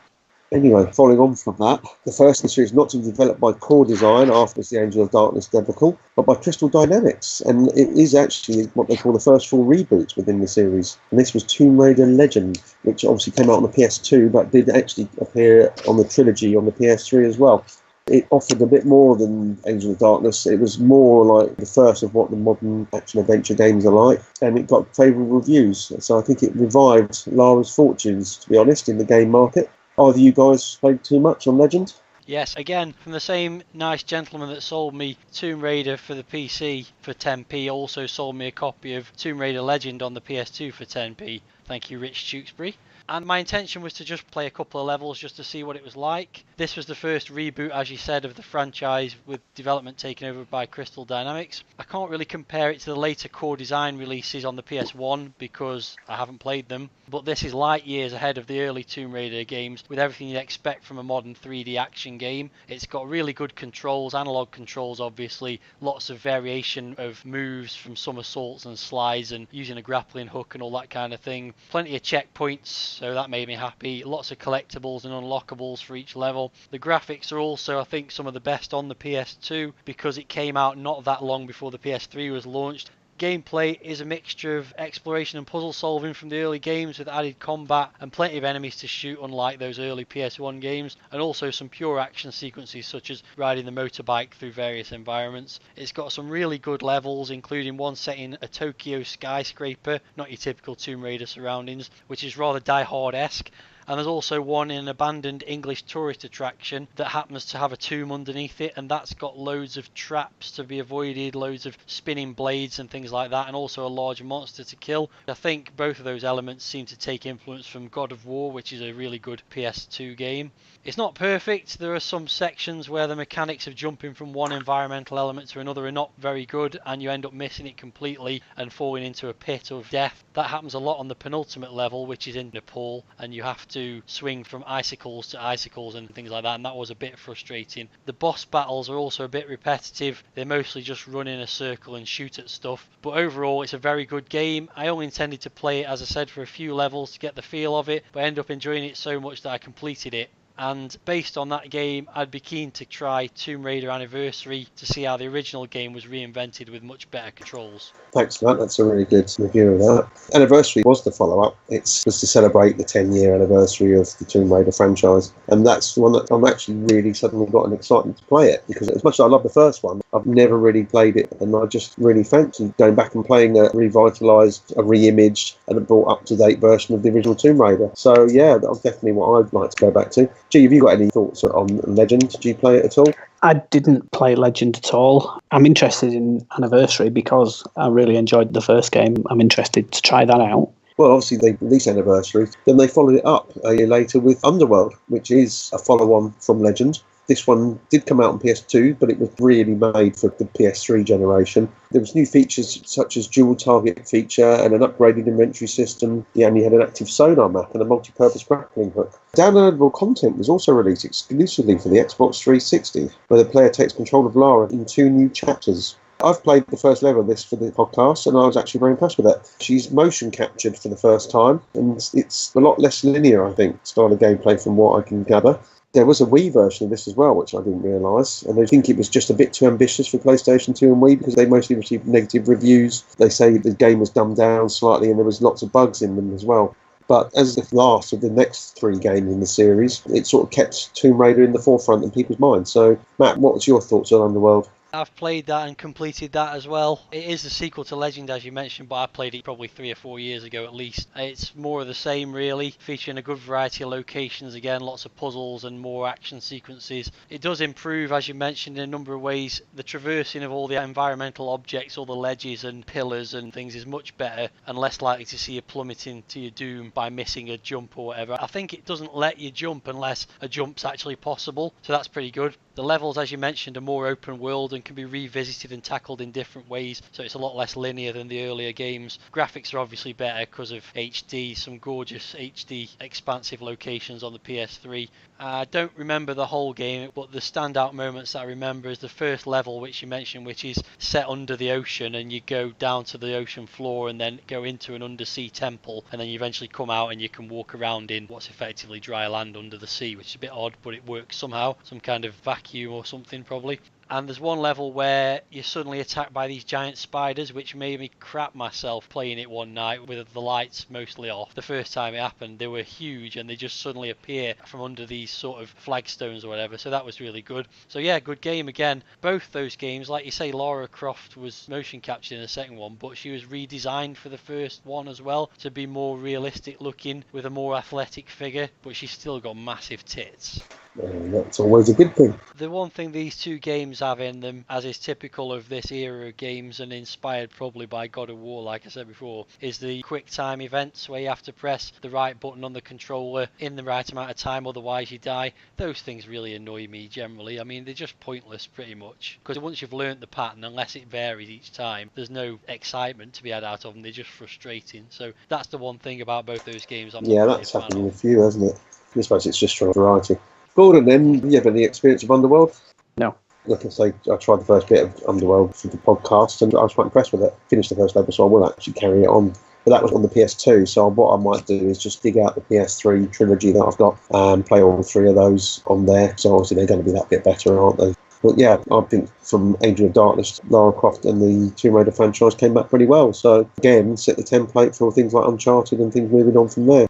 Anyway, following on from that, the first in the series not to be developed by Core Design after the Angel of Darkness debacle, but by Crystal Dynamics, and it is actually what they call the first full reboot within the series. And this was Tomb Raider Legend, which obviously came out on the PS2, but did actually appear on the trilogy on the PS3 as well. It offered a bit more than Angel of Darkness. It was more like the first of what the modern action-adventure games are like, and it got favourable reviews. So I think it revived Lara's fortunes, to be honest, in the game market. Either you guys played too much on Legend? Yes, again, from the same nice gentleman that sold me Tomb Raider for the PC for 10p, also sold me a copy of Tomb Raider Legend on the PS2 for 10p. Thank you, Rich Tewksbury. And my intention was to just play a couple of levels just to see what it was like. This was the first reboot, as you said, of the franchise, with development taken over by Crystal Dynamics. I can't really compare it to the later Core Design releases on the PS1 because I haven't played them, but this is light years ahead of the early Tomb Raider games with everything you'd expect from a modern 3D action game. It's got really good controls, analog controls obviously, lots of variation of moves from somersaults and slides and using a grappling hook and all that kind of thing. Plenty of checkpoints, so that made me happy. Lots of collectibles and unlockables for each level. The graphics are also, I think, some of the best on the PS2 because it came out not that long before the PS3 was launched. Gameplay is a mixture of exploration and puzzle solving from the early games with added combat and plenty of enemies to shoot, unlike those early PS1 games, and also some pure action sequences such as riding the motorbike through various environments. It's got some really good levels, including one set in a Tokyo skyscraper, not your typical Tomb Raider surroundings, which is rather Die Hard-esque. And there's also one in an abandoned English tourist attraction that happens to have a tomb underneath it, and that's got loads of traps to be avoided, loads of spinning blades and things like that, and also a large monster to kill. I think both of those elements seem to take influence from God of War, which is a really good PS2 game. It's not perfect. There are some sections where the mechanics of jumping from one environmental element to another are not very good, and you end up missing it completely and falling into a pit of death. That happens a lot on the penultimate level, which is in Nepal, and you have to swing from icicles to icicles and things like that, and that was a bit frustrating. The boss battles are also a bit repetitive. They mostly just run in a circle and shoot at stuff, but overall it's a very good game. I only intended to play it, as I said, for a few levels to get the feel of it, but I ended up enjoying it so much that I completed it. And based on that game, I'd be keen to try Tomb Raider Anniversary to see how the original game was reinvented with much better controls. Thanks for that. That's a really good review of that. Anniversary was the follow-up. It was to celebrate the 10-year anniversary of the Tomb Raider franchise. And that's the one that I'm actually really suddenly got an excitement to play it. Because as much as I love the first one, I've never really played it. And I just really fancy going back and playing a revitalised, a re-imaged, and a brought up-to-date version of the original Tomb Raider. So yeah, that's definitely what I'd like to go back to. G, have you got any thoughts on Legend? Did you play it at all? I didn't play Legend at all. I'm interested in Anniversary because I really enjoyed the first game. I'm interested to try that out. Well, obviously they released Anniversary, then they followed it up a year later with Underworld, which is a follow-on from Legend. This one did come out on PS2, but it was really made for the PS3 generation. There was new features such as dual target feature and an upgraded inventory system. Yeah, and you had an active sonar map and a multi-purpose grappling hook. Downloadable content was also released exclusively for the Xbox 360, where the player takes control of Lara in 2 new chapters. I've played the first level of this for the podcast, and I was actually very impressed with it. She's motion captured for the first time, and it's a lot less linear, I think, style of gameplay from what I can gather. There was a Wii version of this as well, which I didn't realise, and I think it was just a bit too ambitious for PlayStation 2 and Wii because they mostly received negative reviews. They say the game was dumbed down slightly and there was lots of bugs in them as well. But as the last of the next 3 games in the series, it sort of kept Tomb Raider in the forefront in people's minds. So, Matt, what's your thoughts on Underworld? I've played that and completed that as well. It is the sequel to Legend, as you mentioned, but I played it probably 3 or 4 years ago at least. It's more of the same, really, featuring a good variety of locations, again, lots of puzzles and more action sequences. It does improve, as you mentioned, in a number of ways. The traversing of all the environmental objects, all the ledges and pillars and things is much better and less likely to see you plummeting to your doom by missing a jump or whatever. I think it doesn't let you jump unless a jump's actually possible, so that's pretty good. The levels, as you mentioned, are more open world and and can be revisited and tackled in different ways, so it's a lot less linear than the earlier games. Graphics are obviously better because of HD, some gorgeous HD expansive locations on the PS3. I don't remember the whole game, but the standout moments that I remember is the first level, which you mentioned, which is set under the ocean, and you go down to the ocean floor and then go into an undersea temple, and then you eventually come out and you can walk around in what's effectively dry land under the sea, which is a bit odd, but it works somehow. Some kind of vacuum or something, probably. And there's one level where you're suddenly attacked by these giant spiders, which made me crap myself playing it one night with the lights mostly off. The first time it happened, they were huge and they just suddenly appear from under these sort of flagstones or whatever, so that was really good. So yeah, good game again. Both those games, like you say, Lara Croft was motion captured in the second one, but she was redesigned for the first one as well to be more realistic looking with a more athletic figure, but she's still got massive tits. That's always a good thing. The one thing these two games have in them, as is typical of this era of games and inspired probably by God of War, like I said before, is the quick time events where you have to press the right button on the controller in the right amount of time, otherwise you die. Those things really annoy me generally. I mean, they're just pointless pretty much, because once you've learnt the pattern, unless it varies each time, there's no excitement to be had out of them. They're just frustrating. So that's the one thing about both those games. That's happened in a few, hasn't it? I suppose it's just for variety. Gordon, then, you have any experience of Underworld? No. Like I say, I tried the first bit of Underworld for the podcast and I was quite impressed with it. Finished the first level, so I will actually carry it on. But that was on the PS2, so what I might do is just dig out the PS3 trilogy that I've got and play all three of those on there. So obviously they're going to be that bit better, aren't they? But yeah, I think from Angel of Darkness, Lara Croft and the Tomb Raider franchise came back pretty well. So again, set the template for things like Uncharted and things moving on from there.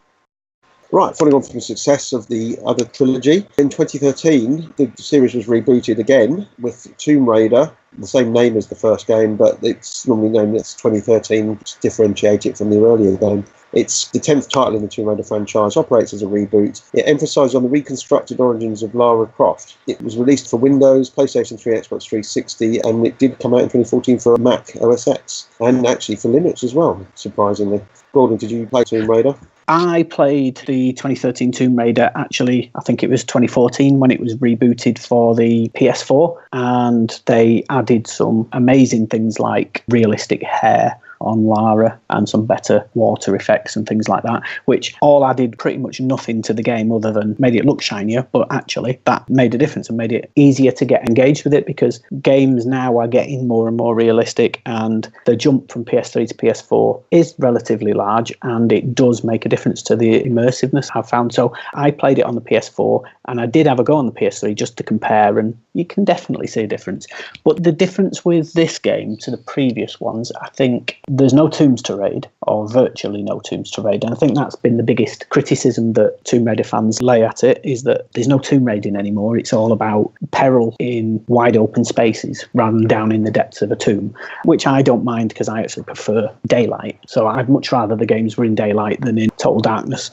Right, following on from the success of the other trilogy, in 2013, the series was rebooted again with Tomb Raider, the same name as the first game, but it's normally known as 2013 to differentiate it from the earlier game. It's the 10th title in the Tomb Raider franchise, operates as a reboot. It emphasises on the reconstructed origins of Lara Croft. It was released for Windows, PlayStation 3, Xbox 360, and it did come out in 2014 for Mac OS X, and actually for Linux as well, surprisingly. Gordon, did you play Tomb Raider? I played the 2013 Tomb Raider, actually, I think it was 2014 when it was rebooted for the PS4, and they added some amazing things like realistic hair on Lara and some better water effects and things like that, which all added pretty much nothing to the game other than made it look shinier, but actually that made a difference and made it easier to get engaged with it, because games now are getting more and more realistic and the jump from PS3 to PS4 is relatively large and it does make a difference to the immersiveness I've found. So I played it on the PS4 and I did have a go on the PS3 just to compare, and you can definitely see a difference. But the difference with this game to the previous ones, I think there's no tombs to raid, or virtually no tombs to raid, and I think that's been the biggest criticism that Tomb Raider fans lay at it, is that there's no tomb raiding anymore. It's all about peril in wide open spaces rather than down in the depths of a tomb, which I don't mind because I actually prefer daylight. So I'd much rather the games were in daylight than in total darkness.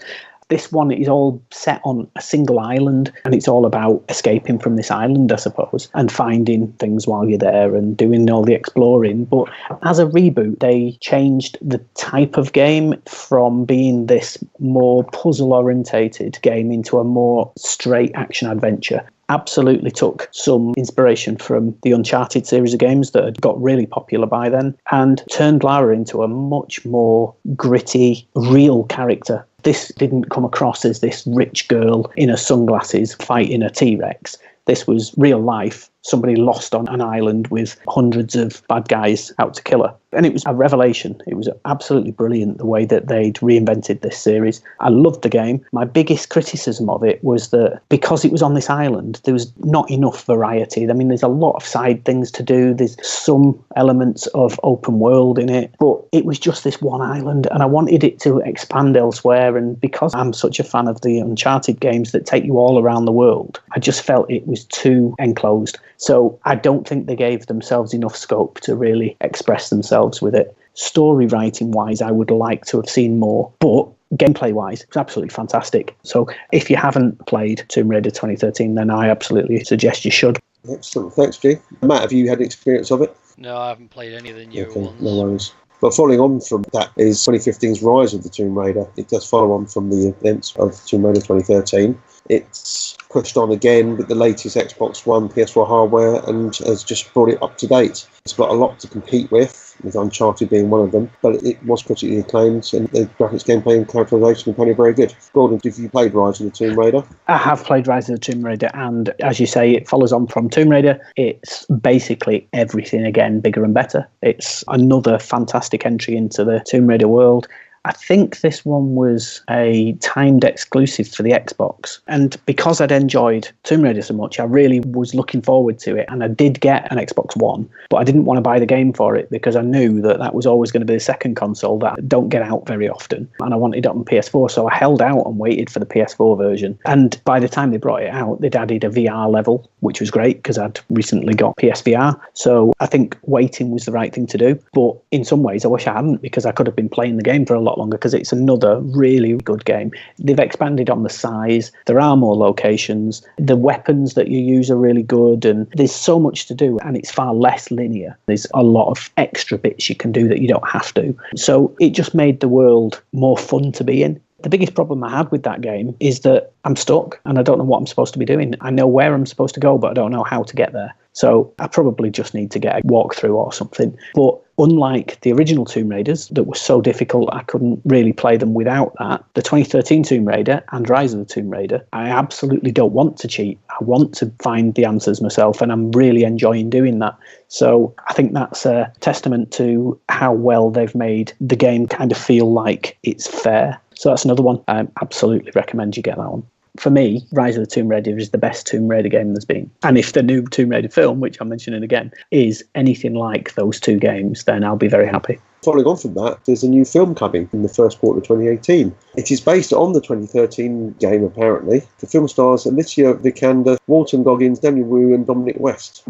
This one is all set on a single island, and it's all about escaping from this island, I suppose, and finding things while you're there and doing all the exploring. But as a reboot, they changed the type of game from being this more puzzle-orientated game into a more straight action-adventure. Absolutely took some inspiration from the Uncharted series of games that had got really popular by then and turned Lara into a much more gritty, real character. This didn't come across as this rich girl in her sunglasses fighting a T-Rex. This was real life, somebody lost on an island with hundreds of bad guys out to kill her. And it was a revelation. It was absolutely brilliant the way that they'd reinvented this series. I loved the game. My biggest criticism of it was that because it was on this island, there was not enough variety. I mean, there's a lot of side things to do. There's some elements of open world in it, but it was just this one island, and I wanted it to expand elsewhere. And because I'm such a fan of the Uncharted games that take you all around the world, I just felt it was too enclosed. So I don't think they gave themselves enough scope to really express themselves with it. Story writing wise, I would like to have seen more, but gameplay wise, it's absolutely fantastic. So if you haven't played Tomb Raider 2013, then I absolutely suggest you should. Excellent, thanks, G. Matt, have you had experience of it? No, I haven't played any of the newer ones. No worries. But following on from that is 2015's Rise of the Tomb Raider. It does follow on from the events of Tomb Raider 2013. It's pushed on again with the latest Xbox One, PS4 hardware, and has just brought it up to date. It's got a lot to compete with Uncharted being one of them, but it was critically acclaimed, and the graphics, gameplay and characterisation are apparently very good. Gordon, have you played Rise of the Tomb Raider? I have played Rise of the Tomb Raider, and as you say, it follows on from Tomb Raider. It's basically everything again, bigger and better. It's another fantastic entry into the Tomb Raider world. I think this one was a timed exclusive for the Xbox. And because I'd enjoyed Tomb Raider so much, I really was looking forward to it. And I did get an Xbox One, but I didn't want to buy the game for it because I knew that that was always going to be the second console that don't get out very often. And I wanted it on PS4, so I held out and waited for the PS4 version. And by the time they brought it out, they'd added a VR level, which was great because I'd recently got PSVR. So I think waiting was the right thing to do. But in some ways, I wish I hadn't, because I could have been playing the game for a lot longer, because it's another really good game. They've expanded on the size, there are more locations, the weapons that you use are really good, and there's so much to do, and it's far less linear. There's a lot of extra bits you can do that you don't have to. So it just made the world more fun to be in. The biggest problem I had with that game is that I'm stuck and I don't know what I'm supposed to be doing. I know where I'm supposed to go, but I don't know how to get there. So I probably just need to get a walkthrough or something. But unlike the original Tomb Raiders that were so difficult I couldn't really play them without that, the 2013 Tomb Raider and Rise of the Tomb Raider, I absolutely don't want to cheat. I want to find the answers myself, and I'm really enjoying doing that. So I think that's a testament to how well they've made the game kind of feel like it's fair. So that's another one. I absolutely recommend you get that one. For me, Rise of the Tomb Raider is the best Tomb Raider game there's been. And if the new Tomb Raider film, which I'm mentioning again, is anything like those two games, then I'll be very happy. Following on from that, there's a new film coming in the first quarter of 2018. It is based on the 2013 game, apparently. The film stars Alicia Vikander, Walton Goggins, Daniel Wu and Dominic West.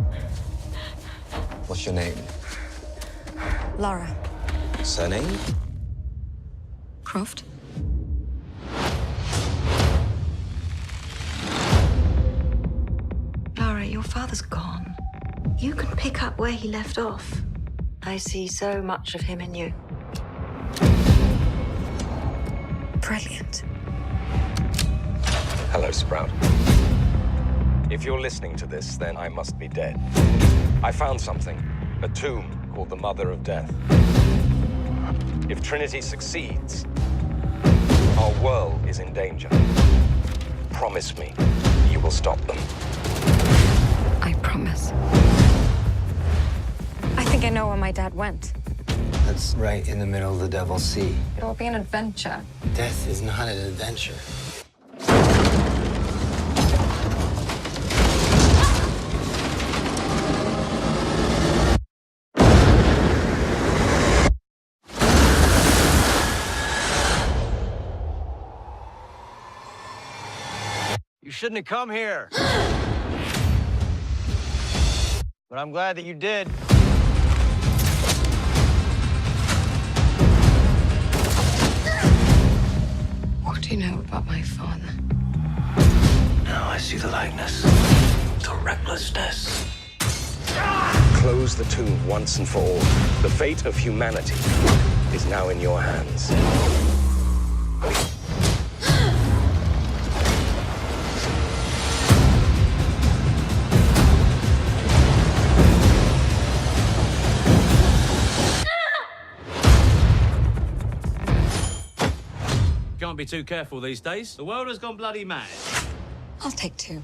What's your name? Lara Surname? Croft. Lara, your father's gone. You can pick up where he left off. I see so much of him in you. Brilliant. Hello, Sprout. If you're listening to this, then I must be dead. I found something. A tomb called the Mother of Death. If Trinity succeeds, our world is in danger. Promise me you will stop them. I promise. I think I know where my dad went. That's right in the middle of the Devil's Sea. It'll be an adventure. Death is not an adventure. You shouldn't have come here. But I'm glad that you did. What do you know about my father? Now I see the likeness, the recklessness. Close the tomb once and for all. The fate of humanity is now in your hands. Can't be too careful these days. The world has gone bloody mad. I'll take two.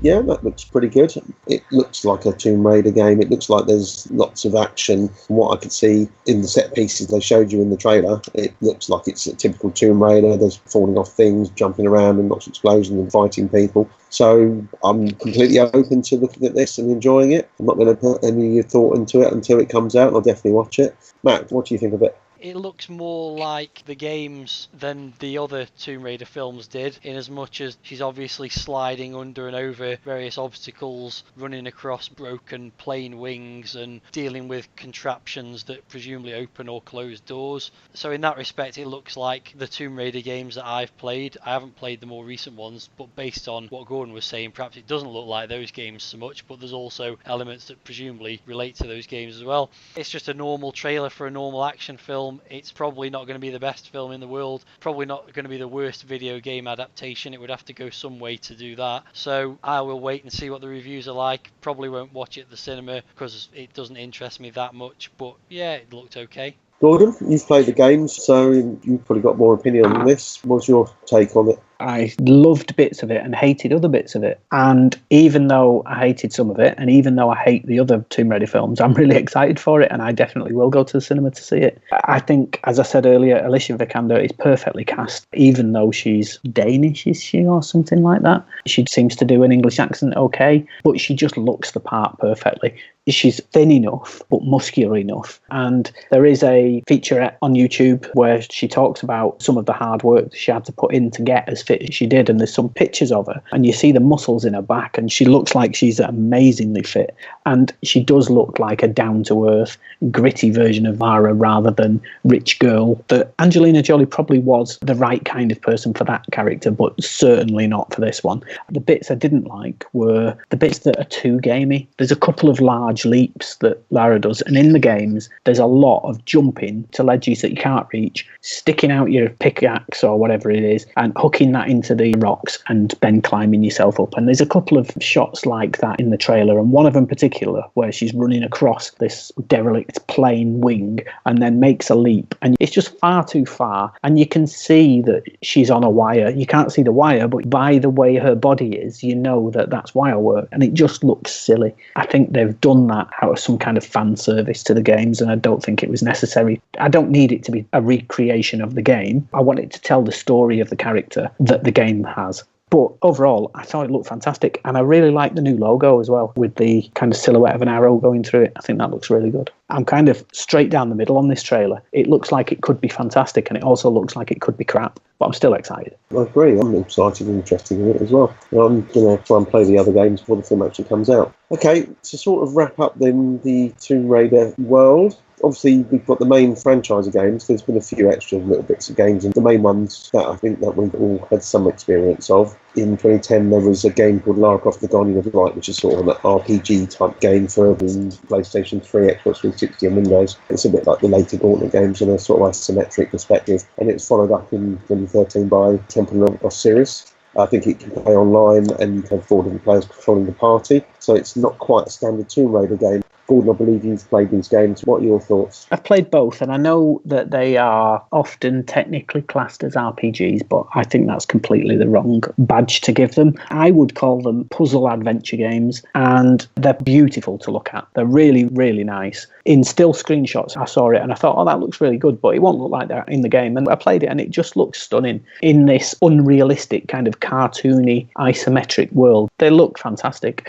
Yeah, that looks pretty good. It looks like a Tomb Raider game. It looks like there's lots of action. From what I could see in the set pieces they showed you in the trailer, it looks like it's a typical Tomb Raider. There's falling off things, jumping around and lots of explosions and fighting people. So I'm completely open to looking at this and enjoying it. I'm not going to put any thought into it until it comes out. I'll definitely watch it. Matt, what do you think of it? It looks more like the games than the other Tomb Raider films did, in as much as she's obviously sliding under and over various obstacles, running across broken plane wings and dealing with contraptions that presumably open or close doors. So in that respect it looks like the Tomb Raider games that I've played. I haven't played the more recent ones, but based on what Gordon was saying, perhaps it doesn't look like those games so much, but there's also elements that presumably relate to those games as well. It's just a normal trailer for a normal action film. film. It's probably not going to be the best film in the world, probably not going to be the worst video game adaptation. It would have to go some way to do that. So I will wait and see what the reviews are like. Probably won't watch it at the cinema because it doesn't interest me that much, but yeah, it looked okay. Gordon, you've played the games, so you've probably got more opinion on this. What's your take on it? I loved bits of it and hated other bits of it. And even though I hated some of it, and even though I hate the other Tomb Raider films, I'm really excited for it, and I definitely will go to the cinema to see it. I think, as I said earlier, Alicia Vikander is perfectly cast, even though she's Danish, is she, or something like that? She seems to do an English accent okay, but she just looks the part perfectly. She's thin enough, but muscular enough. And there is a featurette on YouTube where she talks about some of the hard work she had to put in to get as fit as she did. And there's some pictures of her, and you see the muscles in her back, and she looks like she's amazingly fit. And she does look like a down-to-earth, gritty version of Lara rather than rich girl. That Angelina Jolie probably was the right kind of person for that character, but certainly not for this one. The bits I didn't like were the bits that are too gamey. There's a couple of large leaps that Lara does, and in the games there's a lot of jumping to ledges that you can't reach, sticking out your pickaxe or whatever it is and hooking that into the rocks and then climbing yourself up. And there's a couple of shots like that in the trailer, and one of them in particular where she's running across this derelict plane wing and then makes a leap, and it's just far too far, and you can see that she's on a wire. You can't see the wire, but by the way her body is, you know that that's wire work, and it just looks silly. I think they've done that out of some kind of fan service to the games, and I don't think it was necessary. I don't need it to be a recreation of the game. I want it to tell the story of the character that the game has. But overall, I thought it looked fantastic, and I really like the new logo as well, with the kind of silhouette of an arrow going through it. I think that looks really good. I'm kind of straight down the middle on this trailer. It looks like it could be fantastic, and it also looks like it could be crap, but I'm still excited. I agree. I'm excited and interested in it as well. I'm going to try and play the other games before the film actually comes out. Okay, to sort of wrap up then the Tomb Raider world, obviously we've got the main franchise of games. There's been a few extra little bits of games, and the main ones that I think that we've all had some experience of. In 2010 there was a game called Lara Croft The Guardian of the Light, which is sort of an RPG type game for PlayStation 3, Xbox 360 and Windows. It's a bit like the later Gauntlet games in a sort of isometric perspective, and it's followed up in 2013 by Temple of Osiris. I think it can play online, and you can have 4 different players controlling the party, so it's not quite a standard Tomb Raider game. Gordon, I believe you've played these games. What are your thoughts? I've played both, and I know that they are often technically classed as RPGs, but I think that's completely the wrong badge to give them. I would call them puzzle adventure games, and they're beautiful to look at. They're really, really nice. In still screenshots, I saw it, and I thought, oh, that looks really good, but it won't look like that in the game. And I played it, and it just looks stunning. In this unrealistic kind of cartoony, isometric world, they look fantastic.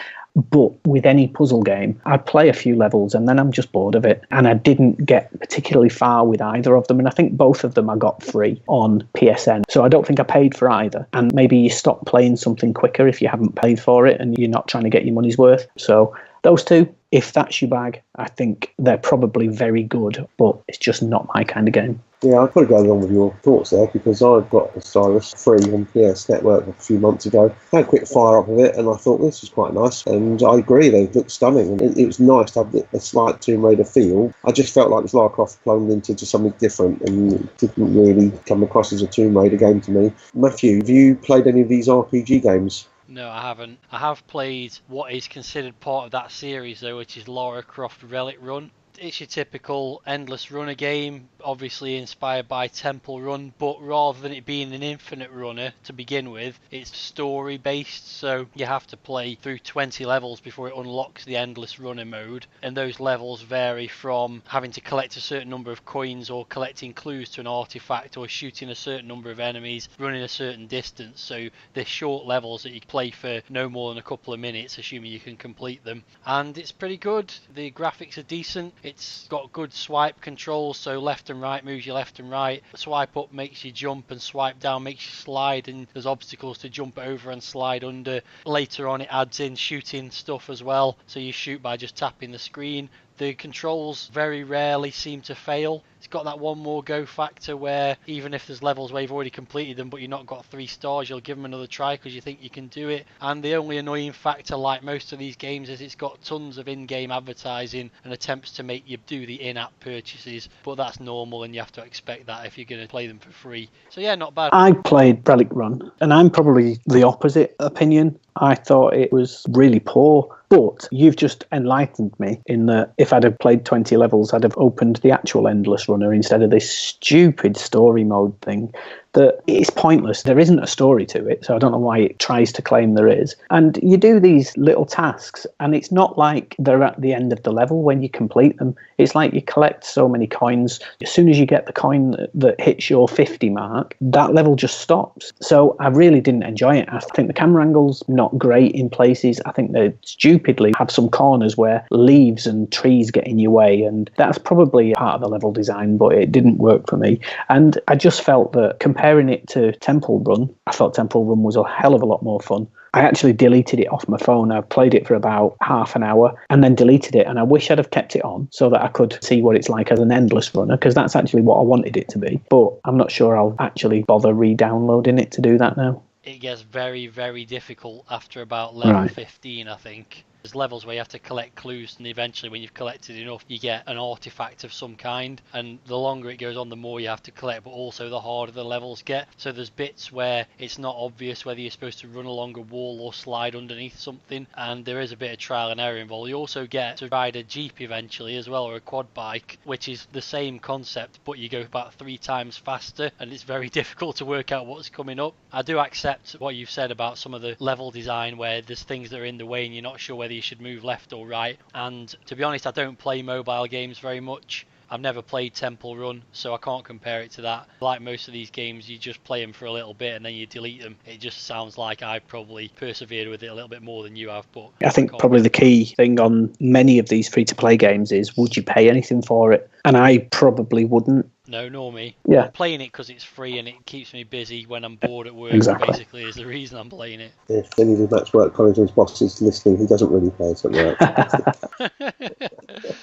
But with any puzzle game, I play a few levels and then I'm just bored of it. And I didn't get particularly far with either of them. And I think both of them I got free on PSN. So I don't think I paid for either. And maybe you stop playing something quicker if you haven't paid for it and you're not trying to get your money's worth. So those two, if that's your bag, I think they're probably very good, but it's just not my kind of game. Yeah, I've got to go along with your thoughts there, because I've got Osiris free on PS Network a few months ago. I had a quick fire up of it, and I thought this was quite nice, and I agree, they look stunning, and it was nice to have a slight Tomb Raider feel. I just felt like it was Lara Croft cloned into just something different, and it didn't really come across as a Tomb Raider game to me. Matthew, have you played any of these RPG games? No, I haven't. I have played what is considered part of that series, though, which is Lara Croft Relic Run. It's your typical endless runner game, obviously inspired by Temple Run, but rather than it being an infinite runner to begin with, it's story based, so you have to play through 20 levels before it unlocks the endless runner mode, and those levels vary from having to collect a certain number of coins or collecting clues to an artifact or shooting a certain number of enemies, running a certain distance. So they're short levels that you play for no more than a couple of minutes, assuming you can complete them, and it's pretty good. The graphics are decent. It's got good swipe controls, so left and right moves you left and right. Swipe up makes you jump, and swipe down makes you slide, and there's obstacles to jump over and slide under. Later on it adds in shooting stuff as well, so you shoot by just tapping the screen. The controls very rarely seem to fail. It's got that one more go factor where even if there's levels where you've already completed them but you've not got 3 stars, you'll give them another try because you think you can do it. And the only annoying factor, like most of these games, is it's got tons of in-game advertising and attempts to make you do the in-app purchases, but that's normal and you have to expect that if you're going to play them for free. So yeah, not bad. I played Relic Run, and I'm probably the opposite opinion. I thought it was really poor. But you've just enlightened me in that if I'd have played 20 levels, I'd have opened the actual Endless Runner instead of this stupid story mode thing that it's pointless. There isn't a story to it, so I don't know why it tries to claim there is. And you do these little tasks, and it's not like they're at the end of the level when you complete them. It's like you collect so many coins. As soon as you get the coin that hits your 50 mark, that level just stops. So I really didn't enjoy it. I think the camera angle's not great in places. I think they stupidly have some corners where leaves and trees get in your way, and that's probably part of the level design, but it didn't work for me. And I just felt that comparing it to Temple Run, I thought Temple Run was a hell of a lot more fun. I actually deleted it off my phone. I played it for about half an hour and then deleted it, and I wish I'd have kept it on so that I could see what it's like as an endless runner, because that's actually what I wanted it to be. But I'm not sure I'll actually bother re-downloading it to do that now. It gets very, very difficult after about level 15, I think. There's levels where you have to collect clues, and eventually when you've collected enough you get an artifact of some kind, and the longer it goes on the more you have to collect, but also the harder the levels get. So there's bits where it's not obvious whether you're supposed to run along a wall or slide underneath something, and there is a bit of trial and error involved. You also get to ride a jeep eventually as well, or a quad bike, which is the same concept but you go about 3 times faster, and it's very difficult to work out what's coming up. I do accept what you've said about some of the level design where there's things that are in the way and you're not sure whether you should move left or right. And to be honest, I don't play mobile games very much. I've never played Temple Run, so I can't compare it to that. Like most of these games, you just play them for a little bit and then you delete them. It just sounds like I probably persevered with it a little bit more than you have. But I think probably the key thing on many of these free-to-play games is, would you pay anything for it? And I probably wouldn't. No, nor me. Yeah. I'm playing it because it's free and it keeps me busy when I'm bored at work. Exactly. Basically, is the reason I'm playing it. If any of the Matchwork College's boss is listening, he doesn't really play something like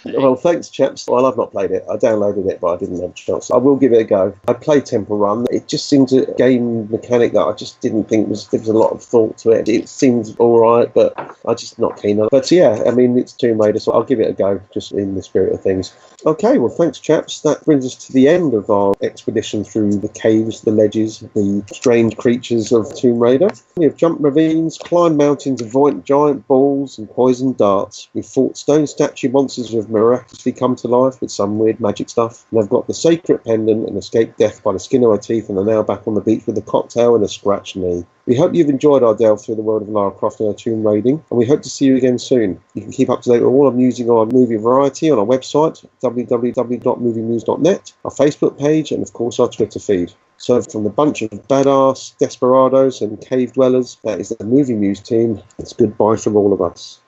Well, thanks, chaps. Well, I've not played it. I downloaded it, but I didn't have a chance. I will give it a go. I played Temple Run. It just seemed a game mechanic that I just didn't think there was a lot of thought to it. It seemed all right, but I'm just not keen on it. But yeah, I mean, it's Tomb Raider, so I'll give it a go, just in the spirit of things. Okay, well, thanks, chaps. That brings us to the end of our expedition through the caves, the ledges, the strange creatures of Tomb Raider. We have jumped ravines, climbed mountains, avoided giant balls and poisoned darts. We've fought stone statue monsters who have miraculously come to life with some weird magic stuff. And I've got the sacred pendant and escaped death by the skin of my teeth, and are now back on the beach with a cocktail and a scratched knee. We hope you've enjoyed our delve through the world of Lara Croft and her tomb raiding, and we hope to see you again soon. You can keep up to date with all I'm using on our movie variety on our website, www.moviemuse.net, our Facebook page, and of course our Twitter feed. So from the bunch of badass desperados and cave dwellers, that is the MovieMuse team. It's goodbye from all of us.